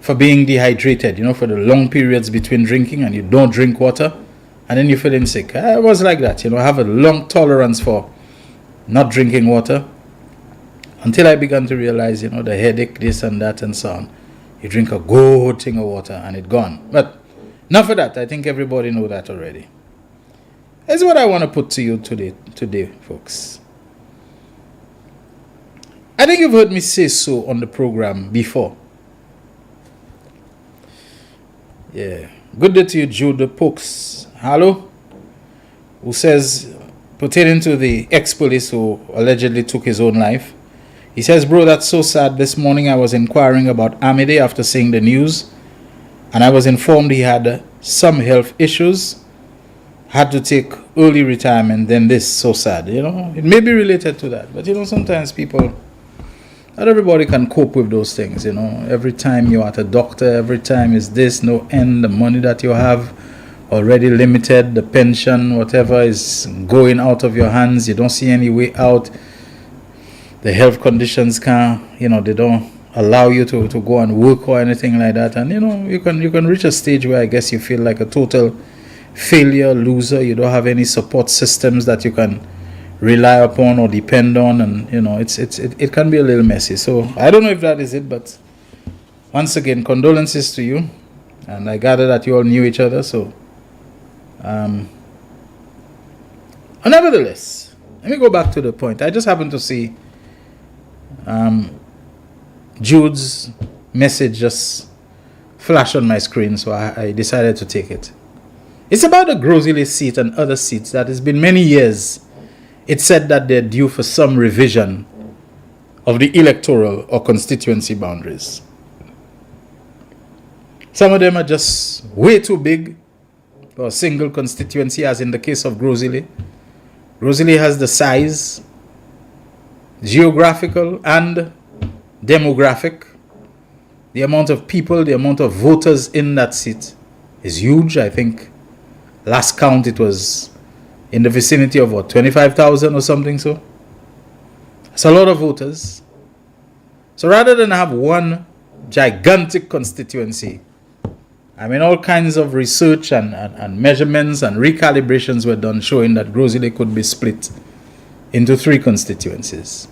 for being dehydrated, for the long periods between drinking, and you don't drink water, and then you're feeling sick. I was like that, I have a long tolerance for not drinking water, until I began to realize, the headache, this and that and so on. You drink a good thing of water and it's gone. But enough of that. I think everybody know that already. Here's what I want to put to you today, folks. I think you've heard me say so on the program before. Yeah. Good day to you, Jude Pokes. Hello? Who says, pertaining to the ex-police who allegedly took his own life, he says, bro, that's so sad. This morning I was inquiring about Amide after seeing the news, and I was informed he had some health issues, had to take early retirement. Then this, so sad. It may be related to that, but sometimes people, not everybody can cope with those things. Every time you're at a doctor, every time is this, no end. The money that you have already limited, the pension, whatever is going out of your hands, you don't see any way out. The health conditions they don't allow you to go and work or anything like that. And you can reach a stage where I guess you feel like a total failure, loser. You don't have any support systems that you can rely upon or depend on, and it can be a little messy. So I don't know if that is it, but once again, condolences to you, and I gather that you all knew each other. So nevertheless, let me go back to the point. I just happened to see Jude's message just flash on my screen, so I decided to take it. It's about the Grosile seat and other seats that it's been many years. It's said that they're due for some revision of the electoral or constituency boundaries. Some of them are just way too big for a single constituency, as in the case of Grosile. Grosile has the size, geographical and demographic. The amount of people, the amount of voters in that seat is huge. I think last count it was in the vicinity of 25,000 or something. So it's a lot of voters. So rather than have one gigantic constituency, all kinds of research and measurements and recalibrations were done showing that Grosile could be split into 3 constituencies.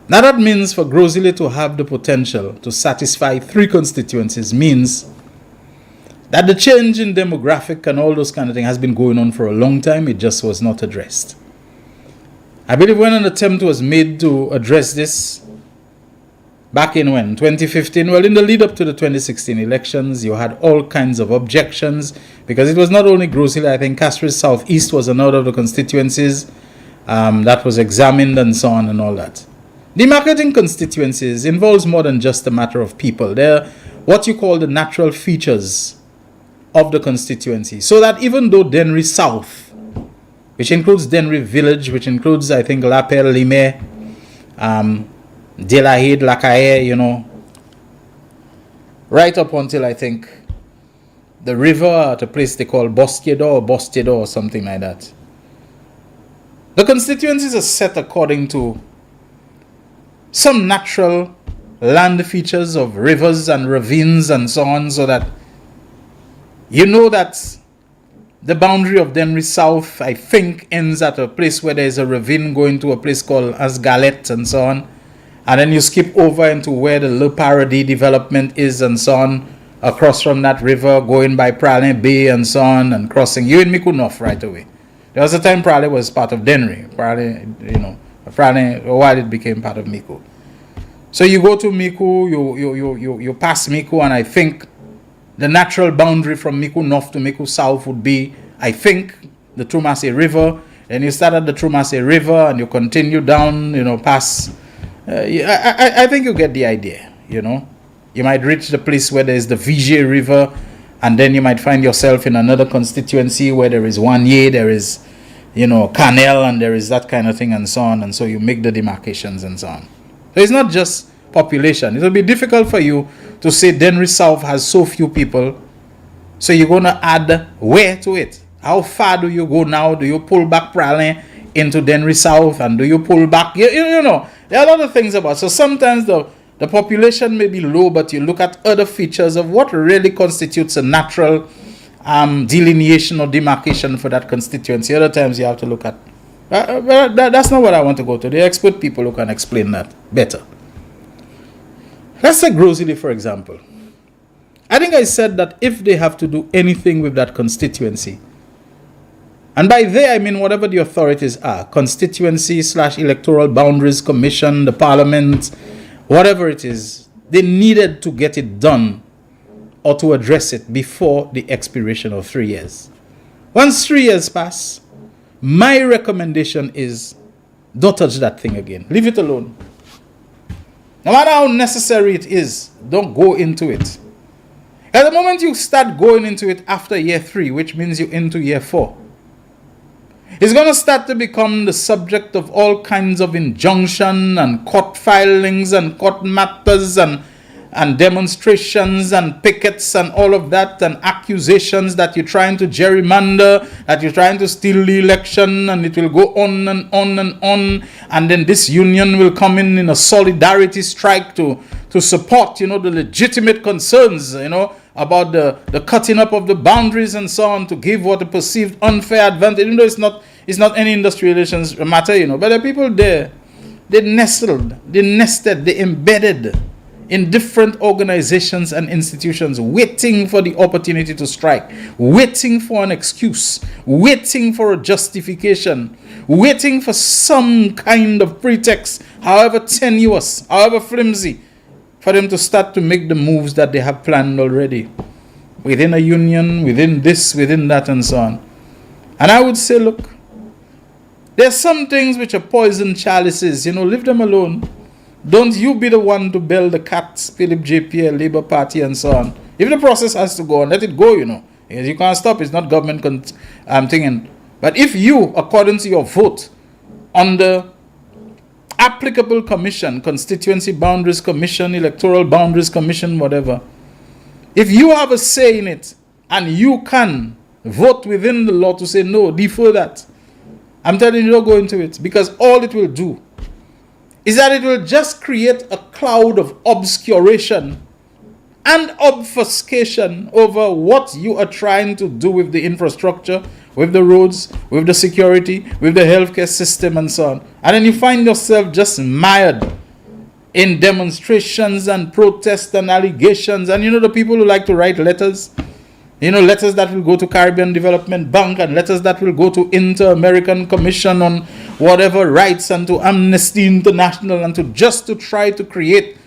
Now that means for Grosile to have the potential to satisfy 3 constituencies means that the change in demographic and all those kind of things has been going on for a long time. It just was not addressed. I believe when an attempt was made to address this back in 2015, well, in the lead up to the 2016 elections, you had all kinds of objections because it was not only Grosile. I think Castries Southeast was another of the constituencies that was examined and so on and all that. Demarcating constituencies involves more than just a matter of people. They're what you call the natural features of the constituency. So that even though Dennery South, which includes Dennery Village, which includes, I think, La Perle, Limay, Delahide, Lacaille, right up until, I think, the river at a place they call Bostiedo or something like that. The constituencies are set according to some natural land features of rivers and ravines and so on, so that that the boundary of Dennery South, I think, ends at a place where there's a ravine going to a place called Asgalet and so on. And then you skip over into where the Le Paradis development is and so on, across from that river, going by Pralin Bay and so on, and crossing. You're in Micoud North right away. There was a time Pralin was part of Dennery. Pralin, while it became part of Micoud. So you go to Micoud, you pass Micoud, and I think the natural boundary from Micoud North to Micoud South would be, I think, the Troumassé River. Then you start at the Troumassé River and you continue down, past. I think you get the idea, You might reach the place where there is the Vigier River, and then you might find yourself in another constituency where there is Wanye, there is, Canel, and there is that kind of thing and so on. And so you make the demarcations and so on. So it's not just population. It will be difficult for you to say Dennery South has so few people, so you're going to add where to it. How far do you go now? Do you pull back Pralin into Denry South, and do you pull back? You know, there are a lot of things about. So sometimes the population may be low, but you look at other features of what really constitutes a natural delineation or demarcation for that constituency. Other times you have to look at. That's not what I want to go to. The expert people who can explain that better. Let's take Groseley, for example. I think I said that if they have to do anything with that constituency, and by they I mean whatever the authorities are, constituency / electoral boundaries commission, the parliament, whatever it is, they needed to get it done or to address it before the expiration of 3 years. Once 3 years pass, my recommendation is don't touch that thing again. Leave it alone. No matter how necessary it is, don't go into it. At the moment you start going into it after year 3, which means you're into year 4, it's going to start to become the subject of all kinds of injunction and court filings and court matters and demonstrations and pickets and all of that, and accusations that you're trying to gerrymander, that you're trying to steal the election, and it will go on and on and on. And then this union will come in a solidarity strike to support, the legitimate concerns, about the cutting up of the boundaries and so on, to give what a perceived unfair advantage, even though it's not any industry relations matter, but the people there, they nested, they embedded in different organizations and institutions, waiting for the opportunity to strike, waiting for an excuse, waiting for a justification, waiting for some kind of pretext, however tenuous, however flimsy, for them to start to make the moves that they have planned already, within a union, within this, within that, and so on. And I would say, look, there's some things which are poison chalices, leave them alone. Don't you be the one to bail the cat, Philip JPL, Labour Party, and so on. If the process has to go on, let it go, Because you can't stop. It's not government thinking. But if you, according to your vote, on the applicable commission, Constituency Boundaries Commission, Electoral Boundaries Commission, whatever, if you have a say in it, and you can vote within the law to say, no, defer that, I'm telling you, don't go into it. Because all it will do is that it will just create a cloud of obscuration and obfuscation over what you are trying to do with the infrastructure, with the roads, with the security, with the healthcare system, and so on. And then you find yourself just mired in demonstrations and protests and allegations. And the people who like to write letters, letters that will go to Caribbean Development Bank, and letters that will go to Inter-American Commission on whatever rights, and to Amnesty International, and to try to create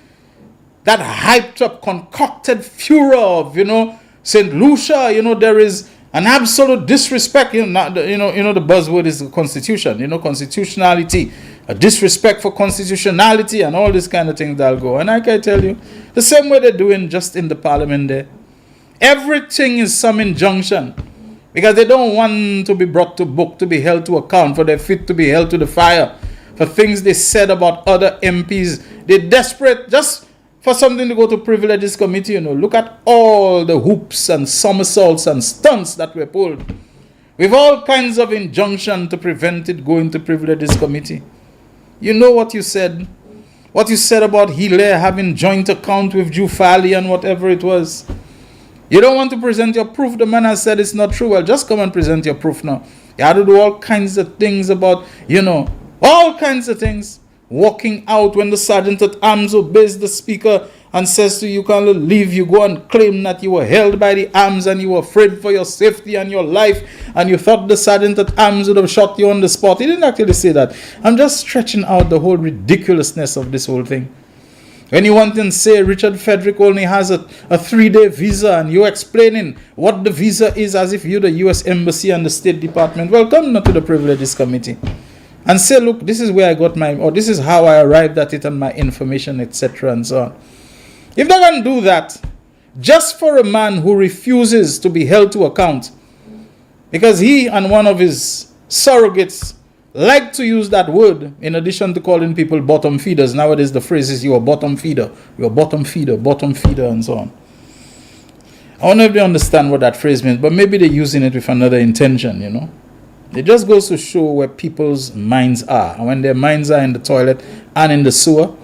that hyped up, concocted furor of, St. Lucia, there is an absolute disrespect, the buzzword is the Constitution, constitutionality, a disrespect for constitutionality, and all this kind of things that'll go. And I can tell you, the same way they're doing just in the parliament there. Everything is some injunction, because they don't want to be brought to book, to be held to account, for their feet to be held to the fire, for things they said about other MPs. They're desperate just for something to go to privileges committee. Look at all the hoops and somersaults and stunts that were pulled, with all kinds of injunction to prevent it going to privileges committee. You know what you said about Hilaire having joint account with Jufali and whatever it was. You don't want to present your proof. The man has said it's not true. Well, just come and present your proof now. You have to do all kinds of things about, all kinds of things. Walking out when the sergeant at arms obeys the speaker and says to you, you can't leave. You go and claim that you were held by the arms and you were afraid for your safety and your life, and you thought the sergeant at arms would have shot you on the spot. He didn't actually say that. I'm just stretching out the whole ridiculousness of this whole thing. When you want to say Richard Frederick only has a 3-day visa, and you're explaining what the visa is as if you're the U.S. Embassy and the State Department, well, come not to the Privileges Committee and say, look, this is where I got or this is how I arrived at it and my information, etc. and so on. If they can do that, just for a man who refuses to be held to account, because he and one of his surrogates like to use that word in addition to calling people bottom feeders. Nowadays the phrase is you're a bottom feeder, and so on. I don't know if they understand what that phrase means, but maybe they're using it with another intention, you know. It just goes to show where people's minds are. And when their minds are in the toilet and in the sewer,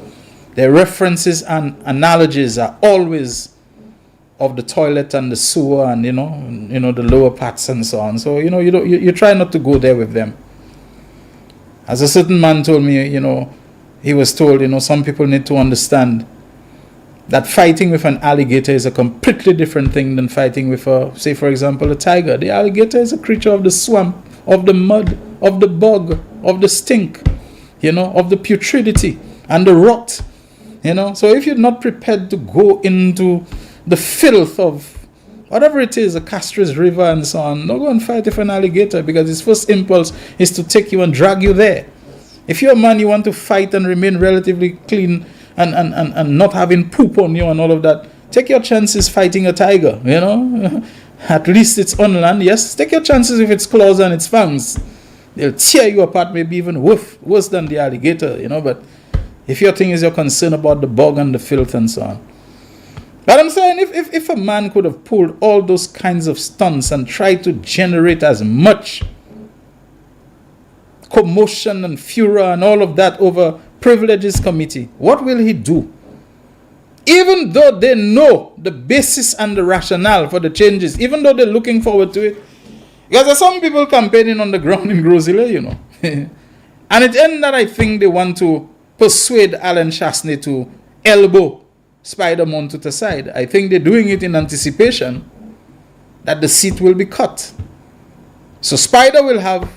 their references and analogies are always of the toilet and the sewer and, you know, the lower parts and so on. So, you know, you try not to go there with them. As a certain man told me, you know, he was told, you know, some people need to understand that fighting with an alligator is a completely different thing than fighting with say for example, a tiger. The alligator is a creature of the swamp, of the mud, of the bog, of the stink, you know, of the putridity and the rot, you know. So if you're not prepared to go into the filth of whatever it is, a Castries River and so on, don't go and fight with an alligator, because its first impulse is to take you and drag you there. If you're a man, you want to fight and remain relatively clean and not having poop on you and all of that, take your chances fighting a tiger, you know. At least it's on land, yes. Take your chances with its claws and its fangs. They'll tear you apart, maybe even worse than the alligator, you know. But if your thing is you're concerned about the bog and the filth and so on. But I'm saying, if a man could have pulled all those kinds of stunts and tried to generate as much commotion and furor and all of that over Privileges Committee, what will he do? Even though they know the basis and the rationale for the changes, even though they're looking forward to it. Because there's some people campaigning on the ground in Grosile, you know. And it ends that I think they want to persuade Alan Chasney to elbow Spider-Man to the side. I think they're doing it in anticipation that the seat will be cut. So Spider will have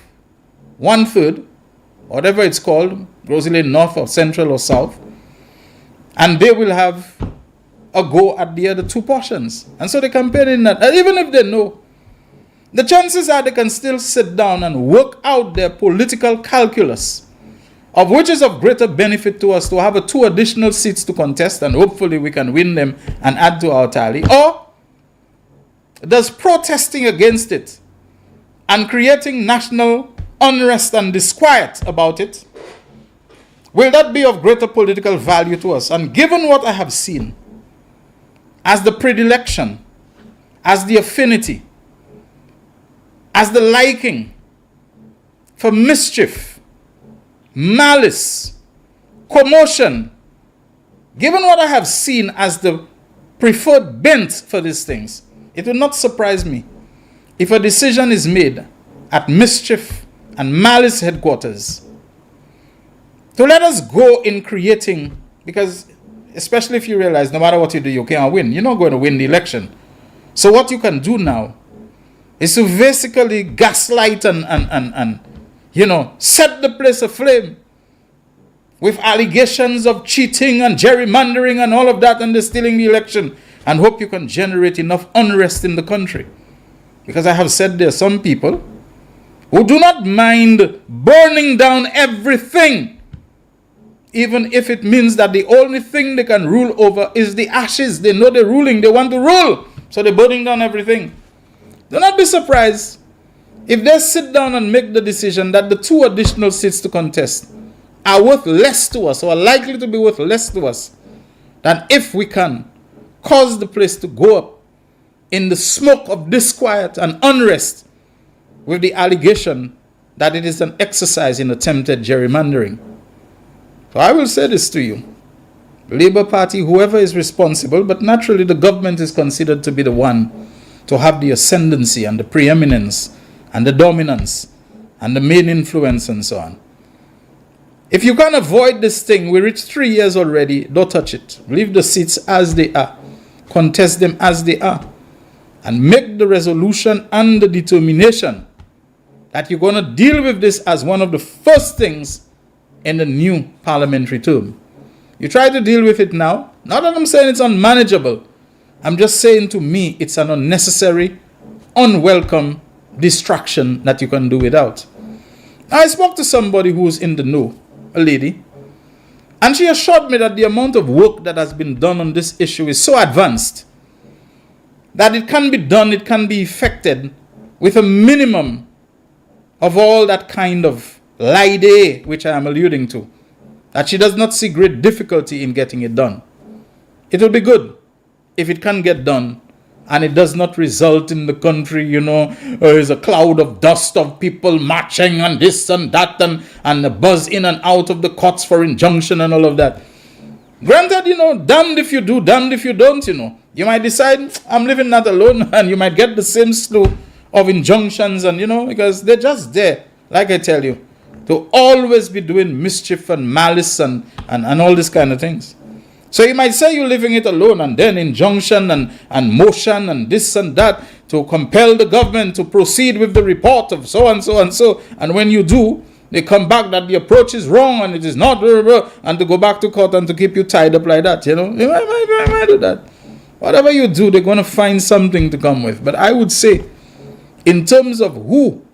1/3, whatever it's called, Grosile North or Central or South, and they will have a go at the other two portions. And so they're campaigning that. And even if they know, the chances are they can still sit down and work out their political calculus, of which is of greater benefit to us to have 2 additional seats to contest, and hopefully we can win them and add to our tally. Or does protesting against it and creating national unrest and disquiet about it, will that be of greater political value to us? And given what I have seen as the predilection, as the affinity, as the liking for mischief, malice, commotion, given what I have seen as the preferred bent for these things, it will not surprise me if a decision is made at mischief and malice headquarters to let us go in creating, because especially if you realize no matter what you do, you can't win. You're not going to win the election. So what you can do now is to basically gaslight and you know, set the place aflame with allegations of cheating and gerrymandering and all of that, and they're stealing the election, and hope you can generate enough unrest in the country. Because I have said there are some people who do not mind burning down everything, even if it means that the only thing they can rule over is the ashes. They know they're ruling, they want to rule, so they're burning down everything. Do not be surprised if they sit down and make the decision that the 2 additional seats to contest are worth less to us, or are likely to be worth less to us, than if we can cause the place to go up in the smoke of disquiet and unrest with the allegation that it is an exercise in attempted gerrymandering. So I will say this to you. The Labour Party, whoever is responsible, but naturally the government is considered to be the one to have the ascendancy and the preeminence and the dominance and the main influence and so on. If you can avoid this thing, we reached 3 years already, don't touch it. Leave the seats as they are. Contest them as they are. And make the resolution and the determination that you're going to deal with this as one of the first things in the new parliamentary term. You try to deal with it now. Not that I'm saying it's unmanageable. I'm just saying, to me, it's an unnecessary, unwelcome distraction that you can do without. I spoke to somebody who's in the know, a lady, and she assured me that the amount of work that has been done on this issue is so advanced that it can be done, it can be effected with a minimum of all that kind of lie-day, which I am alluding to, that she does not see great difficulty in getting it done. It will be good if it can get done and it does not result in the country, there's a cloud of dust of people marching and this and that and a buzz in and out of the courts for injunction and all of that. Granted, damned if you do, damned if you don't, You might decide, I'm living that alone, and you might get the same slew of injunctions and, because they're just there, like I tell you, to always be doing mischief and malice and all these kind of things. So you might say you're living it alone, and then injunction and motion and this and that to compel the government to proceed with the report of so and so and so. And when you do, they come back that the approach is wrong and it is not, and to go back to court and to keep you tied up like that, You might do that. Whatever you do, they're going to find something to come with. But I would say, in terms of who,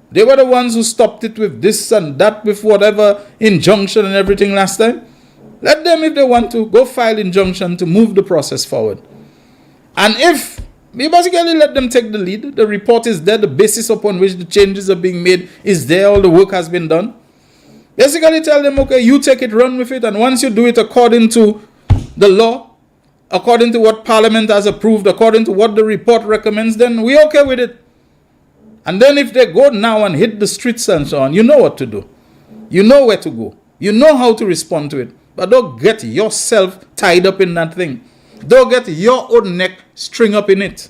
they were the ones who stopped it with this and that, with whatever injunction and everything last time. Let them, if they want to, go file injunction to move the process forward. And if we basically let them take the lead, the report is there, the basis upon which the changes are being made is there, all the work has been done. Basically tell them, okay, you take it, run with it, and once you do it according to the law, according to what Parliament has approved, according to what the report recommends, then we're okay with it. And then if they go now and hit the streets and so on, you know what to do. You know where to go. You know how to respond to it. But don't get yourself tied up in that thing. Don't get your own neck string up in it.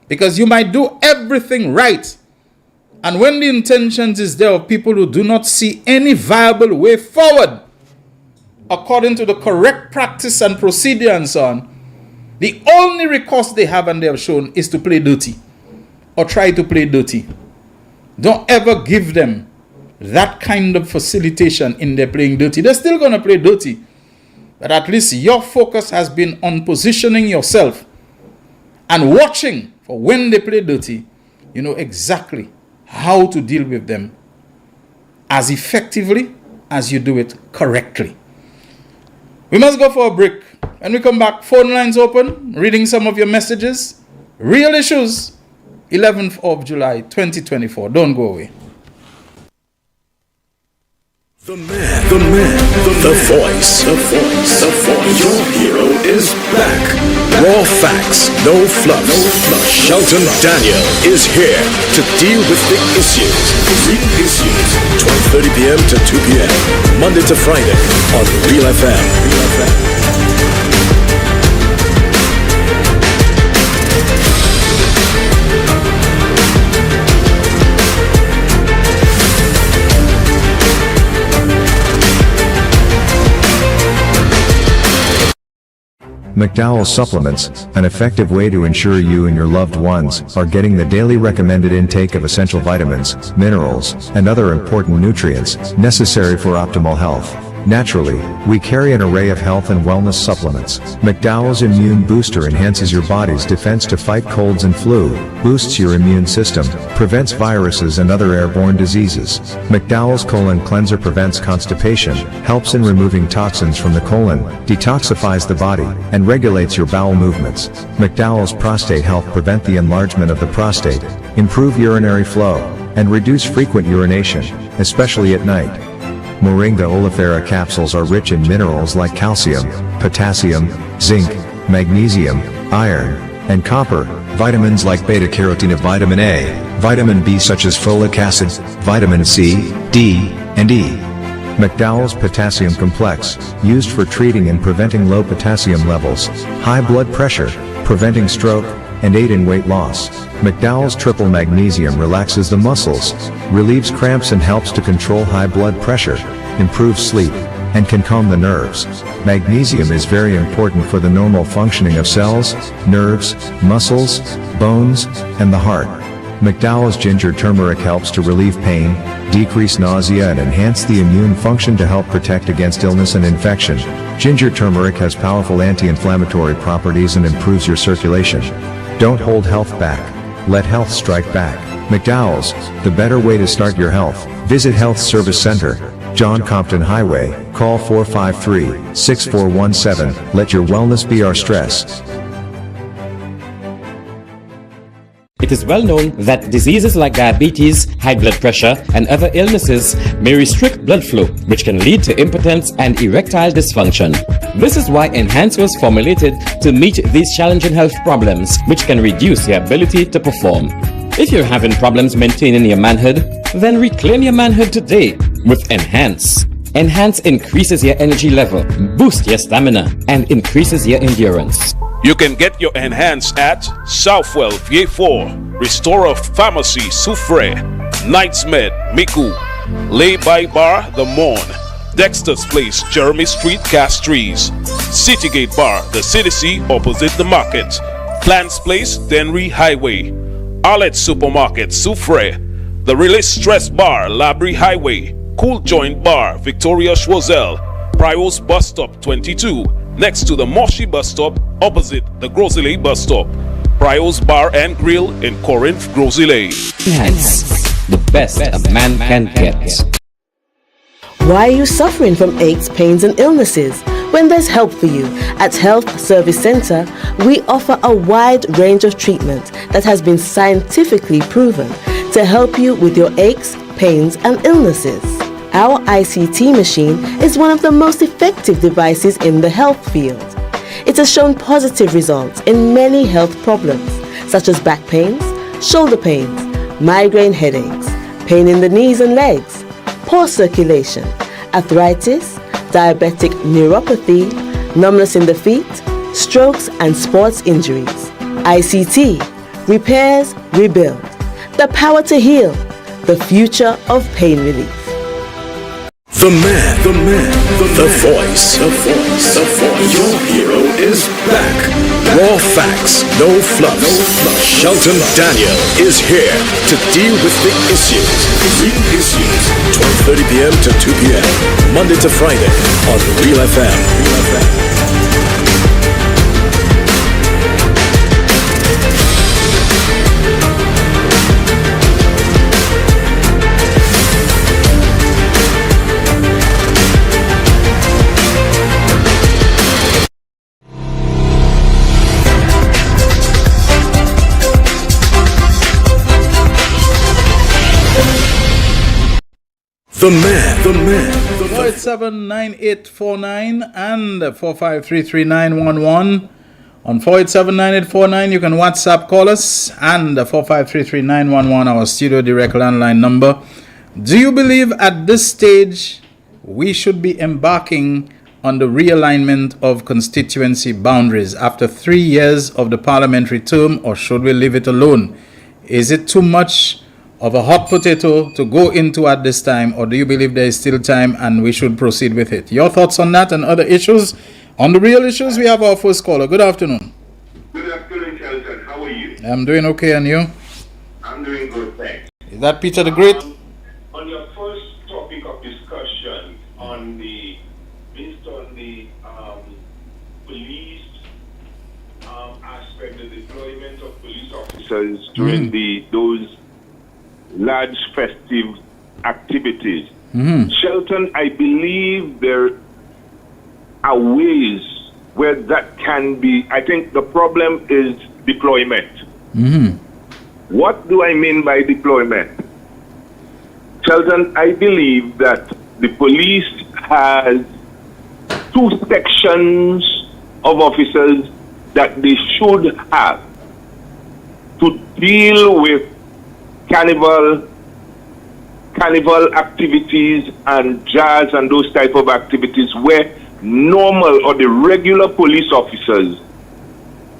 Because you might do everything right. And when the intentions is there of people who do not see any viable way forward, according to the correct practice and procedure and so on, the only recourse they have and they have shown is to play dirty. Or try to play dirty. Don't ever give them that kind of facilitation in their playing dirty. They're still going to play dirty. But at least your focus has been on positioning yourself and watching for when they play dirty. You know exactly how to deal with them as effectively as you do it correctly. We must go for a break. When we come back, phone lines open, reading some of your messages. Real Issues, 11th of July, 2024. Don't go away. The voice. Your hero is back. Raw facts, no fluff. Shelton Daniel is here to deal with the issues. Big issues. 12:30 p.m. to 2 p.m. Monday to Friday on Real FM. McDowell Supplements, an effective way to ensure you and your loved ones are getting the daily recommended intake of essential vitamins, minerals, and other important nutrients necessary for optimal health. Naturally, we carry an array of health and wellness supplements. McDowell's Immune Booster enhances your body's defense to fight colds and flu, boosts your immune system, prevents viruses and other airborne diseases. McDowell's Colon Cleanser prevents constipation, helps in removing toxins from the colon, detoxifies the body, and regulates your bowel movements. McDowell's Prostate Health prevent the enlargement of the prostate, improve urinary flow, and reduce frequent urination, especially at night. Moringa oleifera capsules are rich in minerals like calcium, potassium, zinc, magnesium, iron, and copper, vitamins like beta-carotene, vitamin A, vitamin B such as folic acid, vitamin C, D, and E. McDowell's Potassium Complex, used for treating and preventing low potassium levels, high blood pressure, preventing stroke, and aid in weight loss. McDowell's Triple Magnesium relaxes the muscles, relieves cramps and helps to control high blood pressure, improves sleep, and can calm the nerves. Magnesium is very important for the normal functioning of cells, nerves, muscles, bones, and the heart. McDowell's Ginger Turmeric helps to relieve pain, decrease nausea and enhance the immune function to help protect against illness and infection. Ginger turmeric has powerful anti-inflammatory properties and improves your circulation. Don't hold health back. Let health strike back. McDowell's, the better way to start your health. Visit Health Service Center, John Compton Highway, call 453-6417. Let your wellness be our stress. It is well known that diseases like diabetes, high blood pressure, and other illnesses may restrict blood flow, which can lead to impotence and erectile dysfunction. This is why Enhance was formulated to meet these challenging health problems, which can reduce your ability to perform. If you're having problems maintaining your manhood, then reclaim your manhood today with Enhance. Enhance increases your energy level, boosts your stamina, and increases your endurance. You can get your Enhance at Southwell VA4, Restorer Pharmacy Soufre, Knights Med Miku, Lay by Bar The Morn, Dexter's Place Jeremy Street Castries, Citygate Bar The City opposite the market, Plants Place Denry Highway, Arlette Supermarket Soufre, The Release Stress Bar Labrie Highway, Cool Joint Bar Victoria Schwazel, Prios Bus Stop 22, next to the Moshi Bus Stop opposite the Grosley Bus Stop. Prios Bar and Grill in Corinth, Grosley. Enhance, the best a man can get. Why are you suffering from aches, pains, and illnesses? When there's help for you at Health Service Center, we offer a wide range of treatment that has been scientifically proven to help you with your aches, pains, and illnesses. Our ICT machine is one of the most effective devices in the health field. It has shown positive results in many health problems, such as back pains, shoulder pains, migraine headaches, pain in the knees and legs, poor circulation, arthritis, diabetic neuropathy, numbness in the feet, strokes and sports injuries. ICT, repairs, rebuild, the power to heal, the future of pain relief. The voice. Your hero is back. Raw facts, no fluff. Shelton Daniel is here to deal with the issues. Real issues. 12:30 p.m. to 2 p.m. Monday to Friday on Real FM. The man. 487-9849 and 4533911. On 487-9849, you can WhatsApp call us, and 4533911, our studio direct landline number. Do you believe at this stage we should be embarking on the realignment of constituency boundaries after 3 years of the parliamentary term, or should we leave it alone? Is it too much of a hot potato to go into at this time, or do you believe there is still time and we should proceed with it? Your thoughts on that and other issues? On the real issues, we have our first caller. Good afternoon. Good afternoon, Shelton. How are you? I'm doing okay, and you? I'm doing good, thanks. Is that Peter the Great? On your first topic of discussion based on the police aspect, the deployment of police officers during those large festive activities. Shelton, I believe there are ways where that can be. I think the problem is deployment. What do I mean by deployment? Shelton, I believe that the police has two sections of officers that they should have to deal with carnival activities and jazz and those type of activities where normal or the regular police officers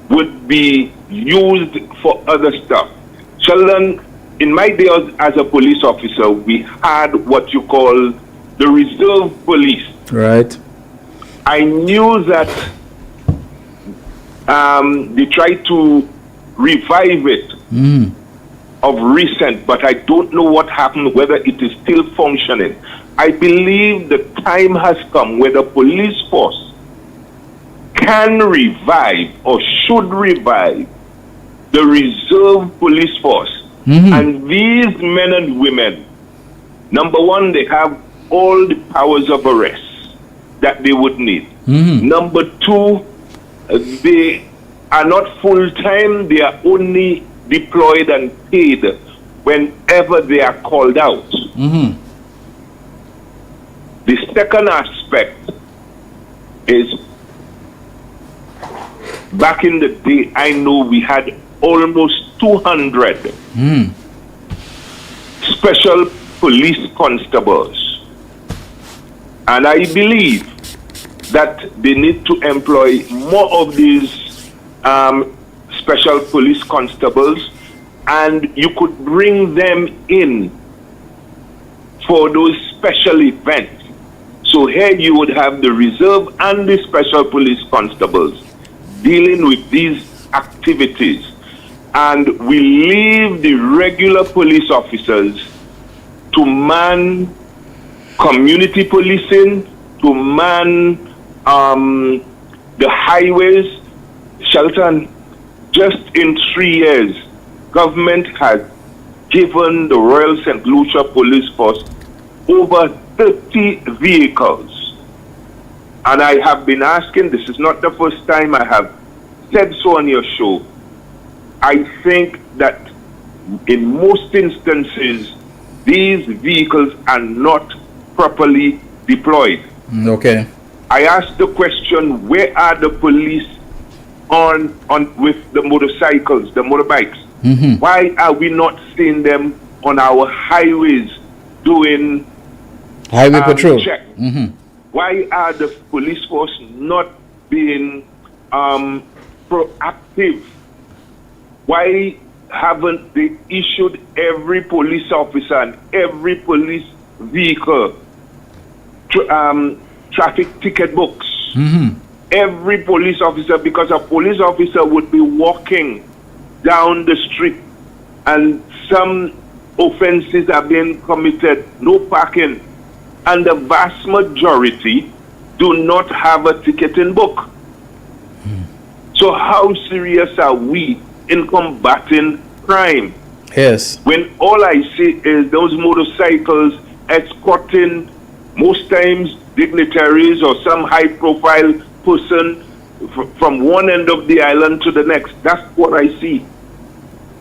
would be used for other stuff. Sheldon, in my days as a police officer, we had what you call the reserve police. Right. I knew that they tried to revive it of recent, but I don't know what happened, whether it is still functioning. I believe the time has come where the police force can revive or should revive the reserve police force. And these men and women, number one, they have all the powers of arrest that they would need. Number two, they are not full-time, they are only deployed and paid whenever they are called out. The second aspect is, back in the day, I know we had almost 200 special police constables. And I believe that they need to employ more of these special police constables, and you could bring them in for those special events. So here you would have the reserve and the special police constables dealing with these activities. And we leave the regular police officers to man community policing, to man the highways. Shelton, just in 3 years, government has given the Royal St. Lucia Police Force over 30 vehicles. And I have been asking, this is not the first time I have said so on your show, I think that in most instances, these vehicles are not properly deployed. Okay. I asked the question, where are the police on with the motorcycles, the motorbikes? Why are we not seeing them on our highways doing highway patrol? Check? Why are the police force not being proactive? Why haven't they issued every police officer and every police vehicle traffic ticket books? Every police officer, because a police officer would be walking down the street and some offenses are being committed, no parking, and the vast majority do not have a ticketing book. So how serious are we in combating crime? Yes. When all I see is those motorcycles escorting, most times, dignitaries or some high-profile person from one end of the island to the next. That's what I see.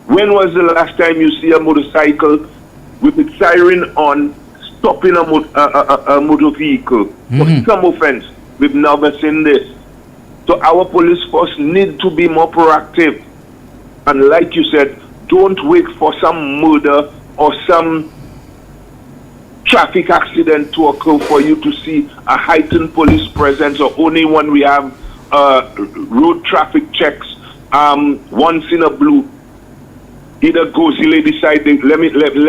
When was the last time you see a motorcycle with its siren on stopping a motor vehicle for some offense? We've never seen this. So our police force need to be more proactive. And like you said, don't wait for some murder or some traffic accident to occur for you to see a heightened police presence, or only when we have road traffic checks once in a blue. Either Gozile decide, let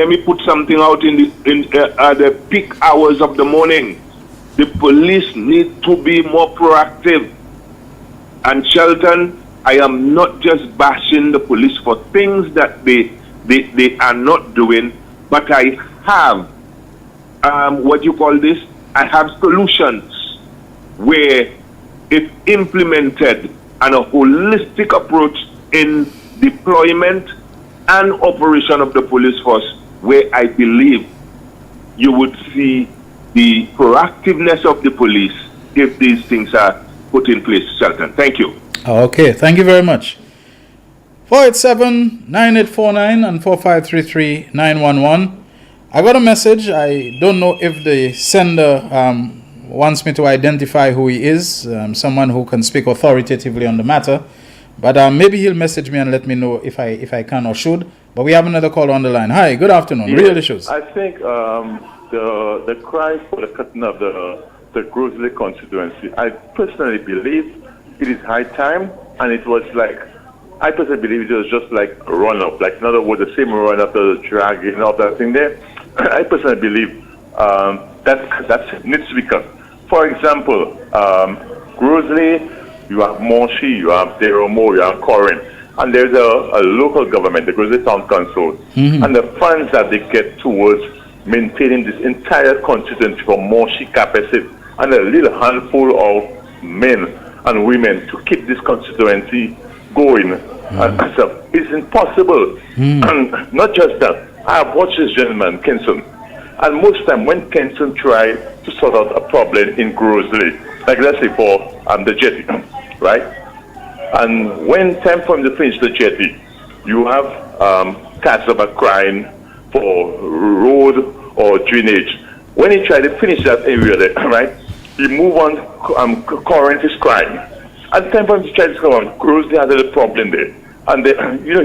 me put something out in the peak hours of the morning. The police need to be more proactive. And Shelton, I am not just bashing the police for things that they are not doing, but I have what you call this? I have solutions where, if implemented, and a holistic approach in deployment and operation of the police force, where I believe you would see the proactiveness of the police if these things are put in place. Shelton, thank you. Okay, thank you very much. 487-9849 and 4533-911. I got a message. I don't know if the sender wants me to identify who he is, someone who can speak authoritatively on the matter. But maybe he'll message me and let me know if I can or should. But we have another call on the line. Hi, good afternoon. Yes, Real Issues. I think the cry for the cutting of the Grosley constituency, I personally believe it is high time, and it was like, I personally believe it was just like a run-up, like in other words, the same run-up, the dragging of that thing there. I personally believe that needs to be cut. For example, Grosley, you have Moshi, you have Deromo, you have Corin, and there's a local government, the Grosley Town Council, and the funds that they get towards maintaining this entire constituency for Moshi capacity, and a little handful of men and women to keep this constituency going. So it's impossible. And not just that, I have watched this gentleman, Kenson, and most time when Kenson tried to sort out a problem in Grosley, like let's say for the jetty, right? And when time for him to finish the jetty, You have cats that are crying for road or drainage. When he tried to finish that area there, right, he move on, current is crying. At the time when he tried to come on, Grosley had a little problem there. And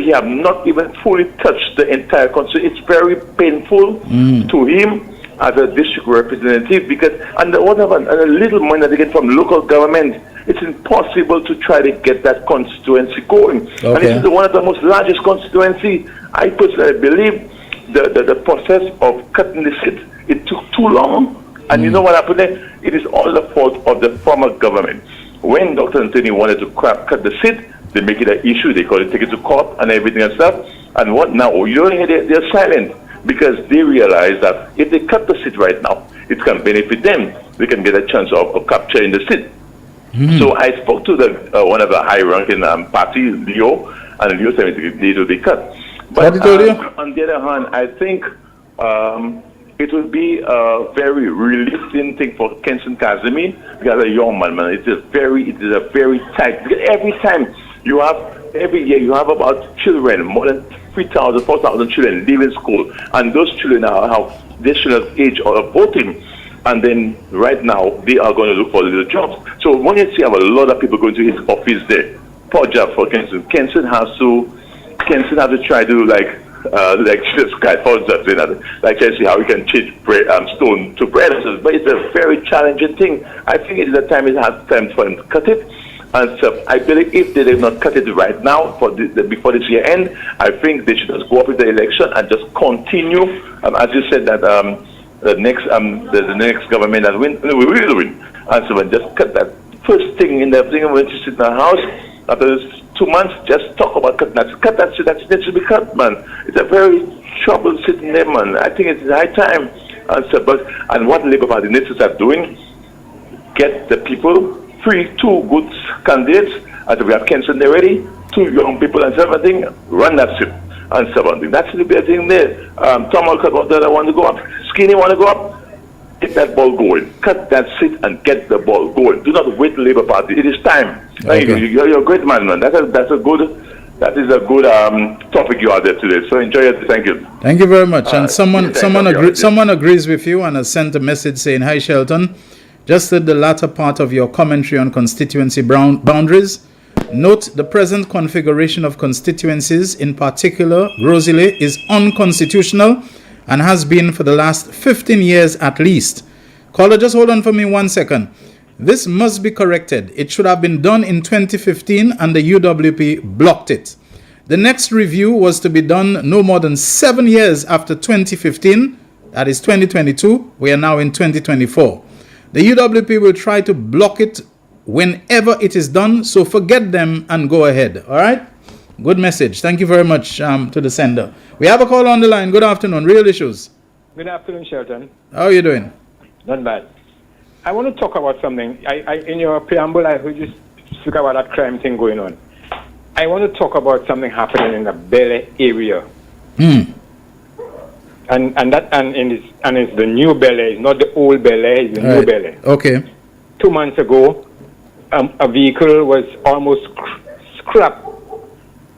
he have not even fully touched the entire country. It's very painful to him as a district representative because, and whatever, and a little money that they get from local government, it's impossible to try to get that constituency going. Okay. And this is one of the most largest constituency. I personally believe the process of cutting the seat, it took too long. And you know what happened there? It is all the fault of the former government. When Dr. Anthony wanted to cut the seat, they make it an issue. They call it, take it to court and everything and stuff. And what now? You don't hear they're silent because they realize that if they cut the seat right now, it can benefit them. They can get a chance of capturing the seat. So I spoke to one of the high-ranking party, Leo, and Leo said it needs to be cut. But on the other hand, I think it will be a very relieving thing for Kenson Kazemi because a young man, it is a very tight. Because every year you have about children, more than 3,000, 4,000 children leaving school, and those children have children's age of voting. And then right now they are going to look for little jobs. So when you see a lot of people going to his office there, poor job for Kenson. Kenson has to try to like just guide for that, like I see how we can change bread, stone to bread. But it's a very challenging thing. I think it's the time it has time for him to cut it. And so I believe if they did not cut it right now before this year end, I think they should just go up with the election and just continue. As you said that the next government that win, we will win. And so just cut that first thing in the thing when you sit in the house after 2 months, just talk about cutting that. Cut that shit. That should be cut, man. It's a very trouble sitting there, man. I think it's high time. And what Labour Party needs to start doing, get the people, 2 good candidates, as we have Kenson there already, 2 young people and everything, run that ship and something. That's the best thing there. Tom Alcott want to go up. Skinny want to go up. Get that ball going. Cut that seat and get the ball going. Do not wait Labour Party. It is time. Okay. You're a great man. That is a good topic you are there today. So enjoy it. Thank you. Thank you very much. And someone agrees with you and has sent a message saying, "Hi Shelton, just at the latter part of your commentary on constituency boundaries, note the present configuration of constituencies, in particular Grosley, is unconstitutional and has been for the last 15 years at least." Caller, just hold on for me 1 second. This must be corrected. It should have been done in 2015 and the UWP blocked it. The next review was to be done no more than 7 years after 2015. That is 2022. We are now in 2024. The UWP will try to block it whenever it is done. So forget them and go ahead. All right? Good message. Thank you very much to the sender. We have a call on the line. Good afternoon. Real Issues. Good afternoon, Shelton. How are you doing? Not bad. I want to talk about something. In your preamble, I heard you speak about that crime thing going on. I want to talk about something happening in the Bele area. And it's the new Bele. It's not the old Bele. It's the new Bele. Okay. 2 months ago, a vehicle was almost scrapped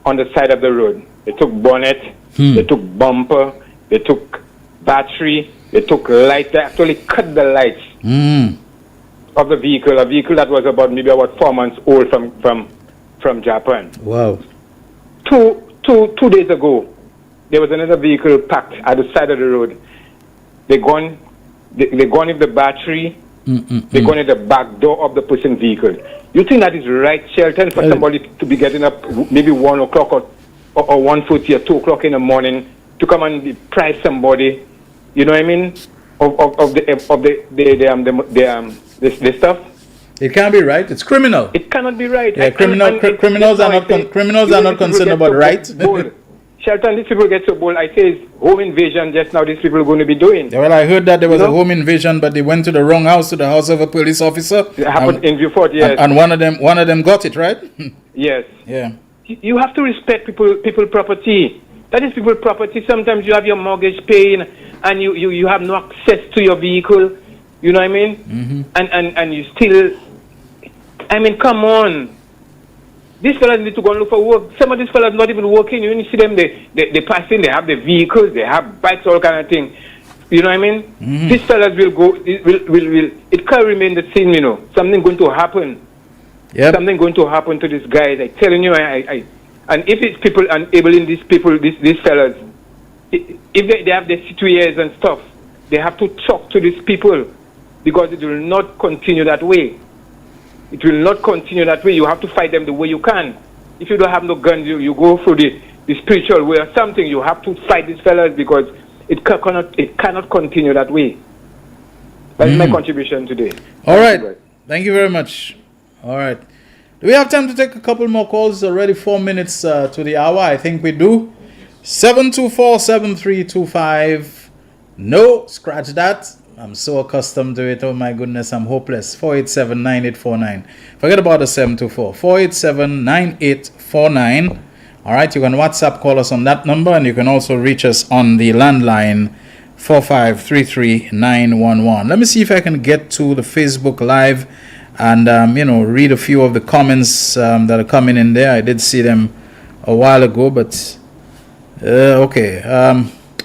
on the side of the road. They took bonnet, they took bumper, they took battery, they took lights. They actually cut the lights of the vehicle. A vehicle that was about 4 months old from Japan. Wow. Two days ago, there was another vehicle packed at the side of the road. They gone with the battery. They gone in the back door of the person's vehicle. You think that is right, Shelton, for somebody to be getting up maybe 1 o'clock or 1:40 or 2 o'clock in the morning to come and deprive somebody, you know what I mean, of the stuff? It can't be right. It's criminal. It cannot be right. Yeah, criminals are not concerned about rights. Shelton, these people get so bold. I say it's home invasion just now these people are going to be doing. Well, I heard that there was a home invasion, but they went to the wrong house, to the house of a police officer. It happened in Viewfort, yes. And one of them got it, right? Yes. Yeah. You have to respect people property. That is people property. Sometimes you have your mortgage paying and you have no access to your vehicle. You know what I mean? And you still, I mean, come on. These fellas need to go and look for work. Some of these fellas not even working. You see them, they pass in, they have the vehicles, they have bikes, all kind of thing. You know what I mean? Mm-hmm. These fellas will go, it can't remain the same, you know. Something going to happen. Yep. Something going to happen to these guys. I'm telling you, and if it's people enabling these people, these fellas, if they have their CTAs and stuff, they have to talk to these people because it will not continue that way. It will not continue that way. You have to fight them the way you can. If you don't have no guns, you go through the spiritual way or something. You have to fight these fellas because it cannot continue that way. That is my contribution today. All right. Thank you very much. All right. Do we have time to take a couple more calls? Already 4 minutes to the hour. I think we do. 724-7325. No, scratch that. I'm so accustomed to it. Oh my goodness, I'm hopeless. 487-9849. Forget about the 724. 487-9849. All right, you can WhatsApp call us on that number, and you can also reach us on the landline 4533-911. Let me see if I can get to the Facebook Live and read a few of the comments that are coming in there. I did see them a while ago, but okay.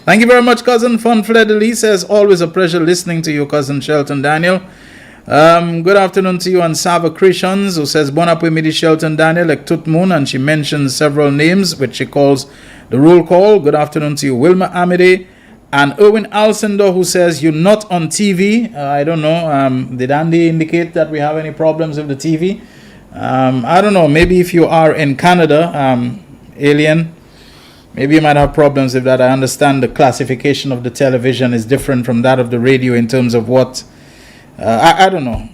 Thank you very much, cousin. Fun Fleur says, always a pleasure listening to you, cousin Shelton Daniel. Good afternoon to you, and Sava Christians, who says, Bon après-midi, Shelton Daniel, like Tut Moon, and she mentions several names, which she calls the roll call. Good afternoon to you, Wilma Amide. And Erwin Alcindor, who says, you're not on TV. I don't know. Did Andy indicate that we have any problems with the TV? I don't know. Maybe if you are in Canada, Alien, maybe you might have problems with that. I understand the classification of the television is different from that of the radio in terms of what... I don't know.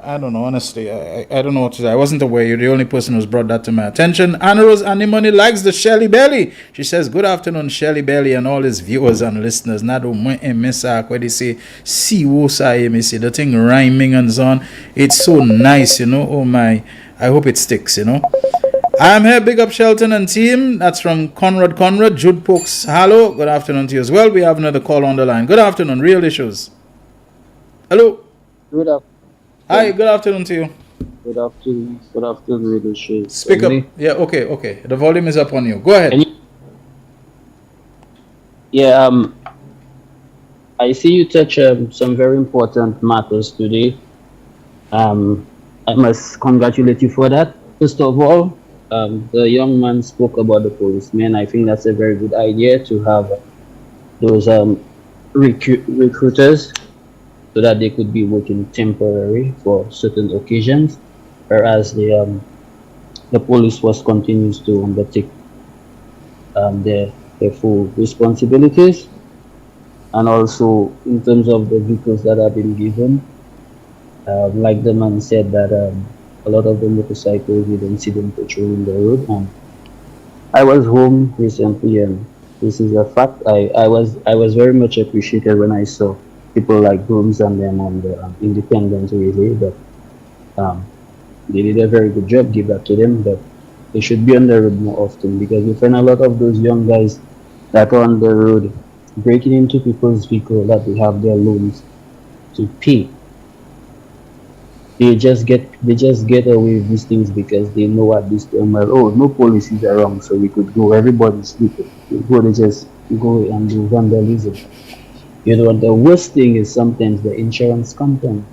I don't know, honestly. I don't know what to say. I wasn't aware. You're the only person who's brought that to my attention. Anna Rose Animoni likes the Shelly Belly. She says, good afternoon, Shelly Belly, and all his viewers and listeners. Nado Mesa, where they say, see, the thing rhyming and so on. It's so nice, Oh my. I hope it sticks, I'm here. Big up Shelton and team. That's from Conrad. Jude Pokes. Hello. Good afternoon to you as well. We have another call on the line. Good afternoon. Real Issues. Hello. Good afternoon. Hi, good afternoon to you. Good afternoon, Real Issues. Speak up. Yeah, okay. The volume is up on you. Go ahead. I see you touch some very important matters today. I must congratulate you for that. First of all, the young man spoke about the policemen. I think that's a very good idea to have those recruiters, so that they could be working temporary for certain occasions, whereas the police force continues to undertake their full responsibilities. And also in terms of the vehicles that have been given, like the man said that a lot of the motorcycles, you don't see them patrolling the road. And I was home recently, and this is a fact. I was very much appreciated when I saw people like Brooms and them on the Independence Relay, but they did a very good job. Give that to them, but they should be on the road more often, because you find a lot of those young guys that are on the road breaking into people's vehicle that they have their loans to pay. They just get away with these things because they know at this time, no police is around, so we could go. Everybody's sleeping. They just go and do vandalism. The worst thing is sometimes the insurance company,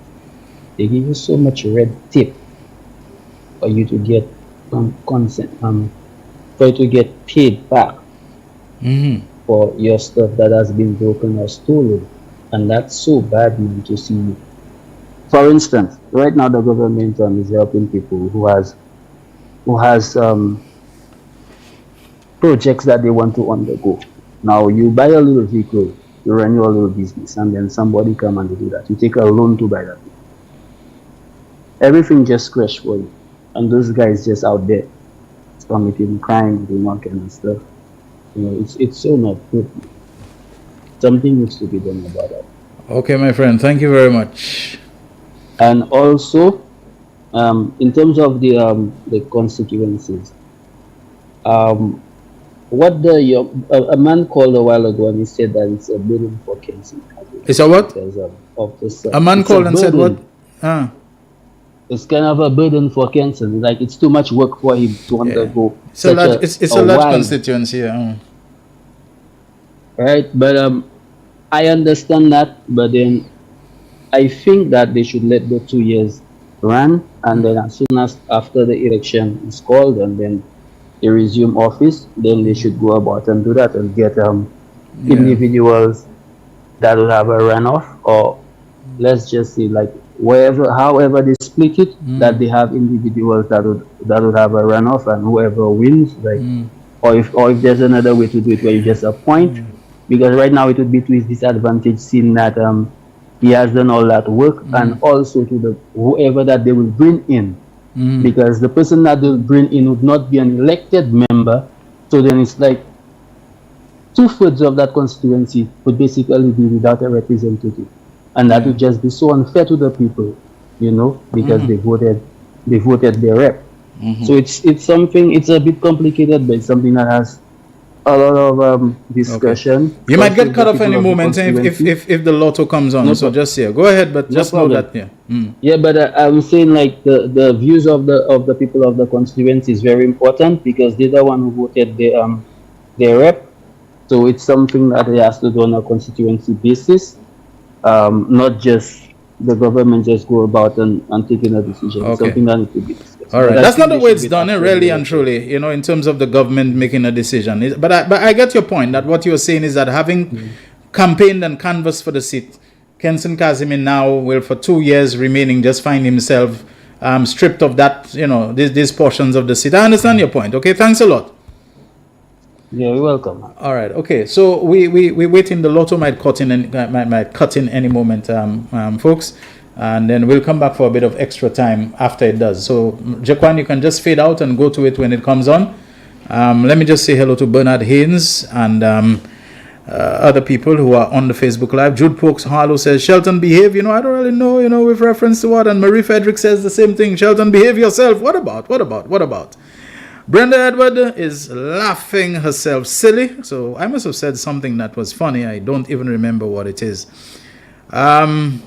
they give you so much red tape for you to get consent, for you to get paid back for your stuff that has been broken or stolen, and that's so bad, man, to see. For instance, right now the government is helping people who has projects that they want to undergo. Now you buy a little vehicle, you run your little business, and then somebody come and do that. You take a loan to buy that. Everything just crashed for you, and those guys just out there committing crime, doing all kind of stuff. It's so not good. Something needs to be done about that. Okay, my friend. Thank you very much. And also, in terms of the constituencies, what a man called a while ago, and he said that it's a burden for Kensington. It's a what? Because of this, a man called and said what? it's kind of a burden for Kenson. Like it's too much work for him to undergo. It's a large constituency. Yeah. Right, but I understand that, but then I think that they should let the 2 years run, and then as soon as after the election is called and then they resume office, then they should go about and do that and get individuals that will have a runoff, or let's just say like however they split it, that they have individuals that would have a runoff, and whoever wins, like or if there's another way to do it where you just appoint, because right now it would be to his disadvantage, seeing that he has done all that work, and also to the whoever that they will bring in, because the person that they'll bring in would not be an elected member, so then it's like 2/3 of that constituency would basically be without a representative, and that would just be so unfair to the people, because they voted their rep. So it's something, it's a bit complicated, but it's something that has a lot of discussion. Okay. You might get cut off any moment if the lotto comes on. So just go ahead, but just know that Yeah, but I'm saying like the views of the people of the constituency is very important, because they're the one who voted their rep. So it's something that they have to do on a constituency basis, not just the government just go about and taking a decision. It's something that needs to be discussed. All right, that's not the way it's done, really and truly. In terms of the government making a decision. But I get your point that what you're saying is that having campaigned and canvassed for the seat, Kenson Kazimi now will for 2 years remaining just find himself stripped of that, these portions of the seat. I understand your point. Okay, thanks a lot. Yeah, you're welcome. All right. Okay. So we waiting. The lotto might cut in any moment, folks, and then we'll come back for a bit of extra time after it does. So Jaquan, you can just fade out and go to it when it comes on. Let me just say hello to Bernard Haynes and other people who are on the Facebook Live. Jude Pokes Harlow says, Shelton, behave. I don't really know, with reference to what. And Marie Frederick says the same thing. Shelton, behave yourself. What about? Brenda Edward is laughing herself silly. So I must have said something that was funny. I don't even remember what it is. Heard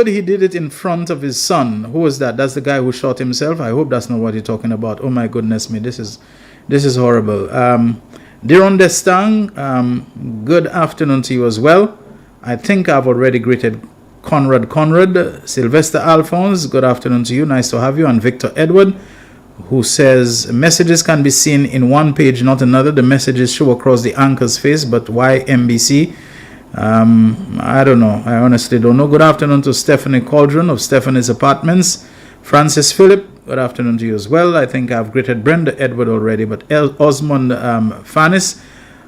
he did it in front of his son. Who was that? That's the guy who shot himself. I hope that's not what you're talking about. Oh my goodness me. This is horrible. Diron Destang, good afternoon to you as well. I think I've already greeted Conrad. Sylvester Alphonse, good afternoon to you. Nice to have you. And Victor Edward, who says messages can be seen in one page, not another. The messages show across the anchor's face, but why MBC? I don't know. I honestly don't know. Good afternoon to Stephanie Cauldron of Stephanie's Apartments. Francis Phillip, good afternoon to you as well. I think I've greeted Brenda Edward already, but Osmond Fanis.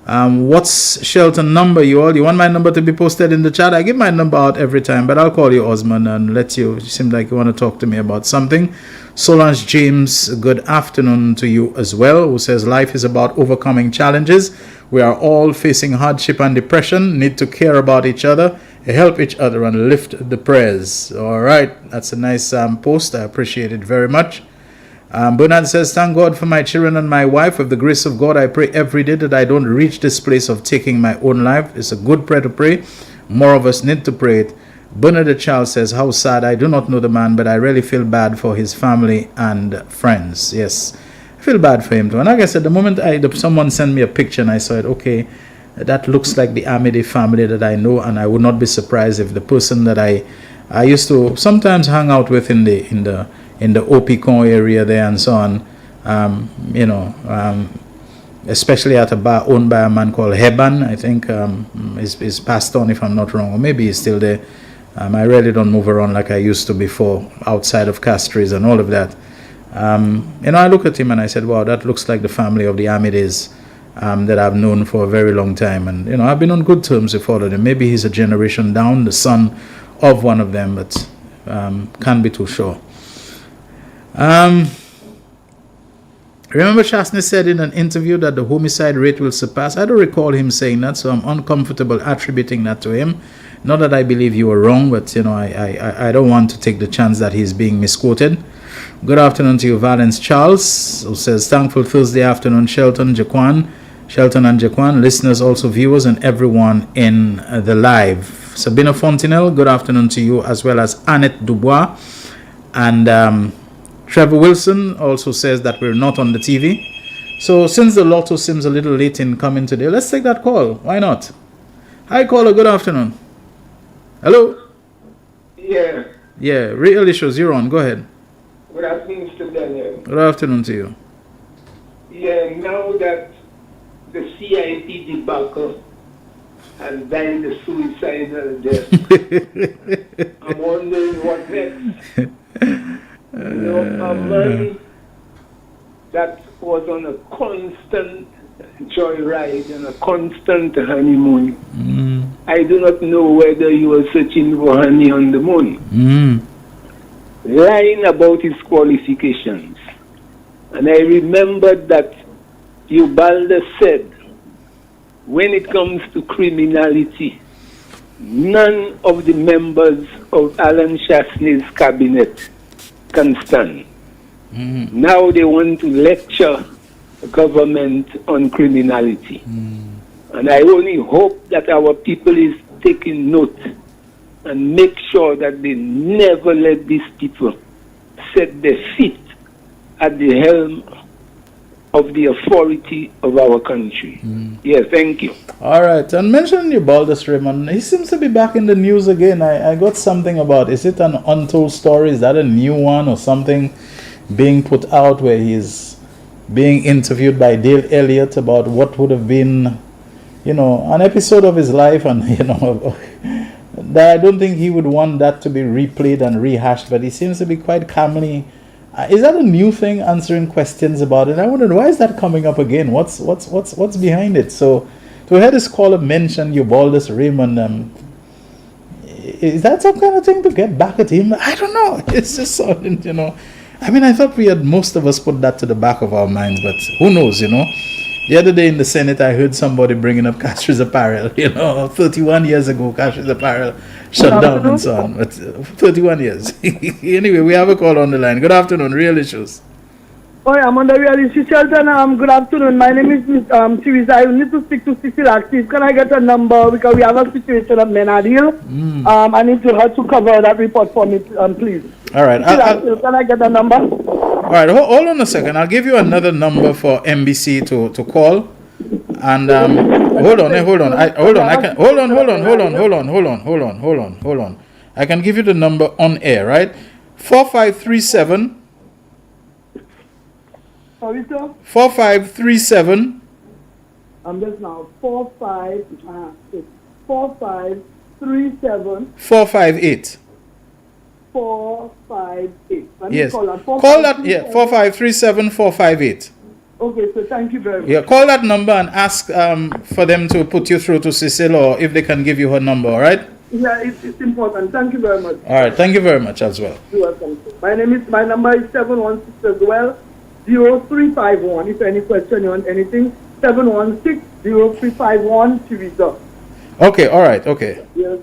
What's Shelton number, you all? You want my number to be posted in the chat? I give my number out every time, but I'll call you Osmond and let you. You seem like you want to talk to me about something. Solange James, good afternoon to you as well, who says life is about overcoming challenges. We are all facing hardship and depression, need to care about each other, help each other, and lift the prayers. All right, that's a nice post. I appreciate it very much. Bernard says, thank God for my children and my wife. With the grace of God, I pray every day that I don't reach this place of taking my own life. It's a good prayer to pray. More of us need to pray it. Bernard Child says, how sad. I do not know the man, but I really feel bad for his family and friends. Yes, I feel bad for him too. And like I said, the moment someone sent me a picture and I saw it, okay, that looks like the Amide family that I know, and I would not be surprised if the person that I used to sometimes hang out with in the Opicon area there and so on, especially at a bar owned by a man called Heban, I think is passed on if I'm not wrong, or maybe he's still there. I really don't move around like I used to before, outside of Castries and all of that. I look at him and I said, wow, that looks like the family of the Amides that I've known for a very long time. And, I've been on good terms with all of them. Maybe he's a generation down, the son of one of them, but can't be too sure. Remember Chastney said in an interview that the homicide rate will surpass. I don't recall him saying that, so I'm uncomfortable attributing that to him. Not that I believe you were wrong, but I don't want to take the chance that he's being misquoted. Good afternoon to you, Valence Charles, who says thankful Thursday afternoon, Shelton and Jaquan, listeners, also viewers, and everyone in the live. Sabina Fontenelle, good afternoon to you, as well as Annette Dubois. And Trevor Wilson also says that we're not on the TV. So since the lotto seems a little late in coming today, let's take that call. Why not? Hi, caller. Good afternoon. Hello? Yeah. Yeah, Real Issues. You're on. Go ahead. Good afternoon, Mr. Daniel. Good afternoon to you. Yeah, now that the CIP debacle has died the suicidal death, I'm wondering what next. A man that was on a constant joyride and a constant honeymoon. I do not know whether you were searching for honey on the moon. Lying about his qualifications. And I remembered that Ubalda said, when it comes to criminality, none of the members of Alan Shasney's cabinet can stand. Now they want to lecture the government on criminality. And I only hope that our people is taking note and make sure that they never let these people set their feet at the helm of the authority of our country. Yeah, thank you. All right. And mentioning Ubaldus Raymond, he seems to be back in the news again. I got something about, is it an untold story? Is that a new one or something being put out where he's being interviewed by Dale Elliott about what would have been, an episode of his life, and that I don't think he would want that to be replayed and rehashed, but he seems to be quite calmly. Is that a new thing, answering questions about it? I wondered, why is that coming up again? What's behind it? So to hear this caller mention Ubaldus Raymond, is that some kind of thing to get back at him? I don't know. It's just something, I mean, I thought most of us put that to the back of our minds, but who knows, The other day in the Senate, I heard somebody bringing up Castr's Apparel. 31 years ago, Castr's Apparel shut down and so on. But 31 years. Anyway, we have a call on the line. Good afternoon, Real Issues. Oh, I'm on the Real Issues, Shelton. Good afternoon. My name is Teresa. I need to speak to Cecil Active. Can I get a number? Because we have a situation at Menadil. I need her to cover that report for me, please. All right. Can I get a number? All right, hold on a second. I'll give you another number for NBC to call. And hold on. I can give you the number on air, right? 4537. Sorry, sir? 4537. I'm just now 4537. 458. 458. Yes. Call that. Call that, 4537 458. Okay, so thank you very much. Yeah, call that number and ask for them to put you through to Cecil, or if they can give you her number, all right? Yeah, it's important. Thank you very much. All right, thank you very much as well. You're welcome. My number is 716 as well, 0351. If any question you want anything, 716-0351 Teresa. Okay, all right, okay. Yes,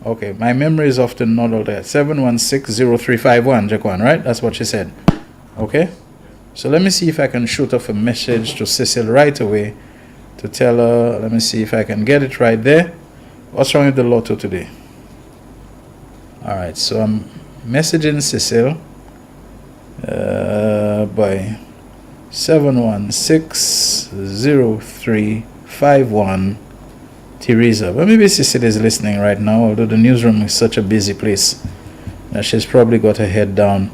okay, my memory is often not all there. 716-0351, Jaquan, right? That's what she said. Okay? So let me see if I can shoot off a message to Cecil right away to tell her. Let me see if I can get it right there. What's wrong with the lotto today? All right, so I'm messaging Cecil by 716-0351 Teresa. But maybe Cecil is listening right now, although the newsroom is such a busy place that she's probably got her head down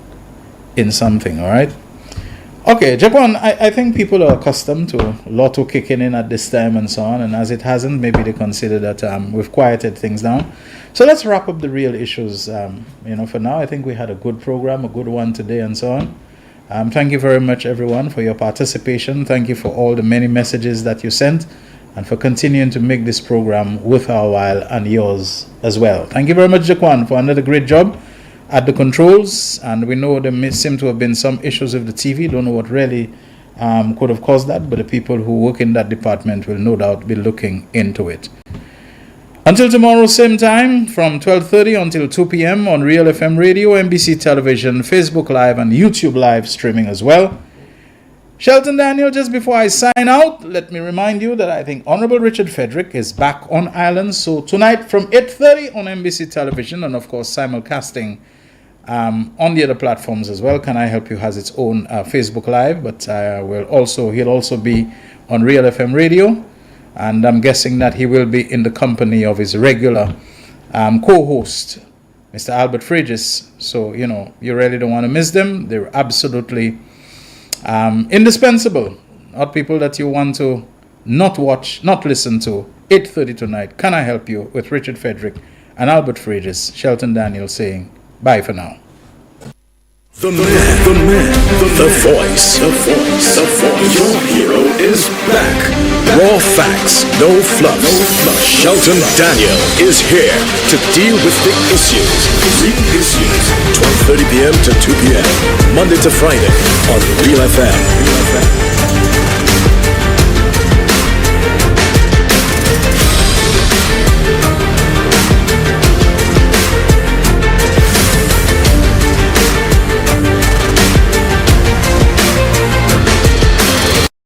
in something, all right? Okay, Japan, I think people are accustomed to lotto kicking in at this time and so on, and as it hasn't, maybe they consider that we've quieted things down. So let's wrap up the real issues. For now, I think we had a good program, a good one today and so on. Thank you very much, everyone, for your participation. Thank you for all the many messages that you sent, and for continuing to make this program worth our while and yours as well. Thank you very much, Jaquan, for another great job at the controls. And we know there may seem to have been some issues with the TV. Don't know what really could have caused that, but the people who work in that department will no doubt be looking into it. Until tomorrow, same time, from 12:30 until 2 p.m. on Real FM Radio, NBC Television, Facebook Live, and YouTube Live streaming as well. Shelton Daniel, just before I sign out, let me remind you that I think Honorable Richard Frederick is back on island. So tonight from 8:30 on NBC Television, and of course simulcasting on the other platforms as well. Can I Help You has its own Facebook Live, but he'll also be on Real FM Radio, and I'm guessing that he will be in the company of his regular co-host, Mr. Albert Fridges. So, you really don't want to miss them. They're absolutely indispensable. Not people that you want to not watch, not listen to. 8:30 tonight. Can I Help You with Richard Frederick and Albert Fridges. Shelton Daniel saying bye for now. The voice. Your hero is back. Raw facts, no fluff. Shelton Daniel is here to deal with the issues. Real issues. 12:30 p.m. to 2 p.m. Monday to Friday on Real FM.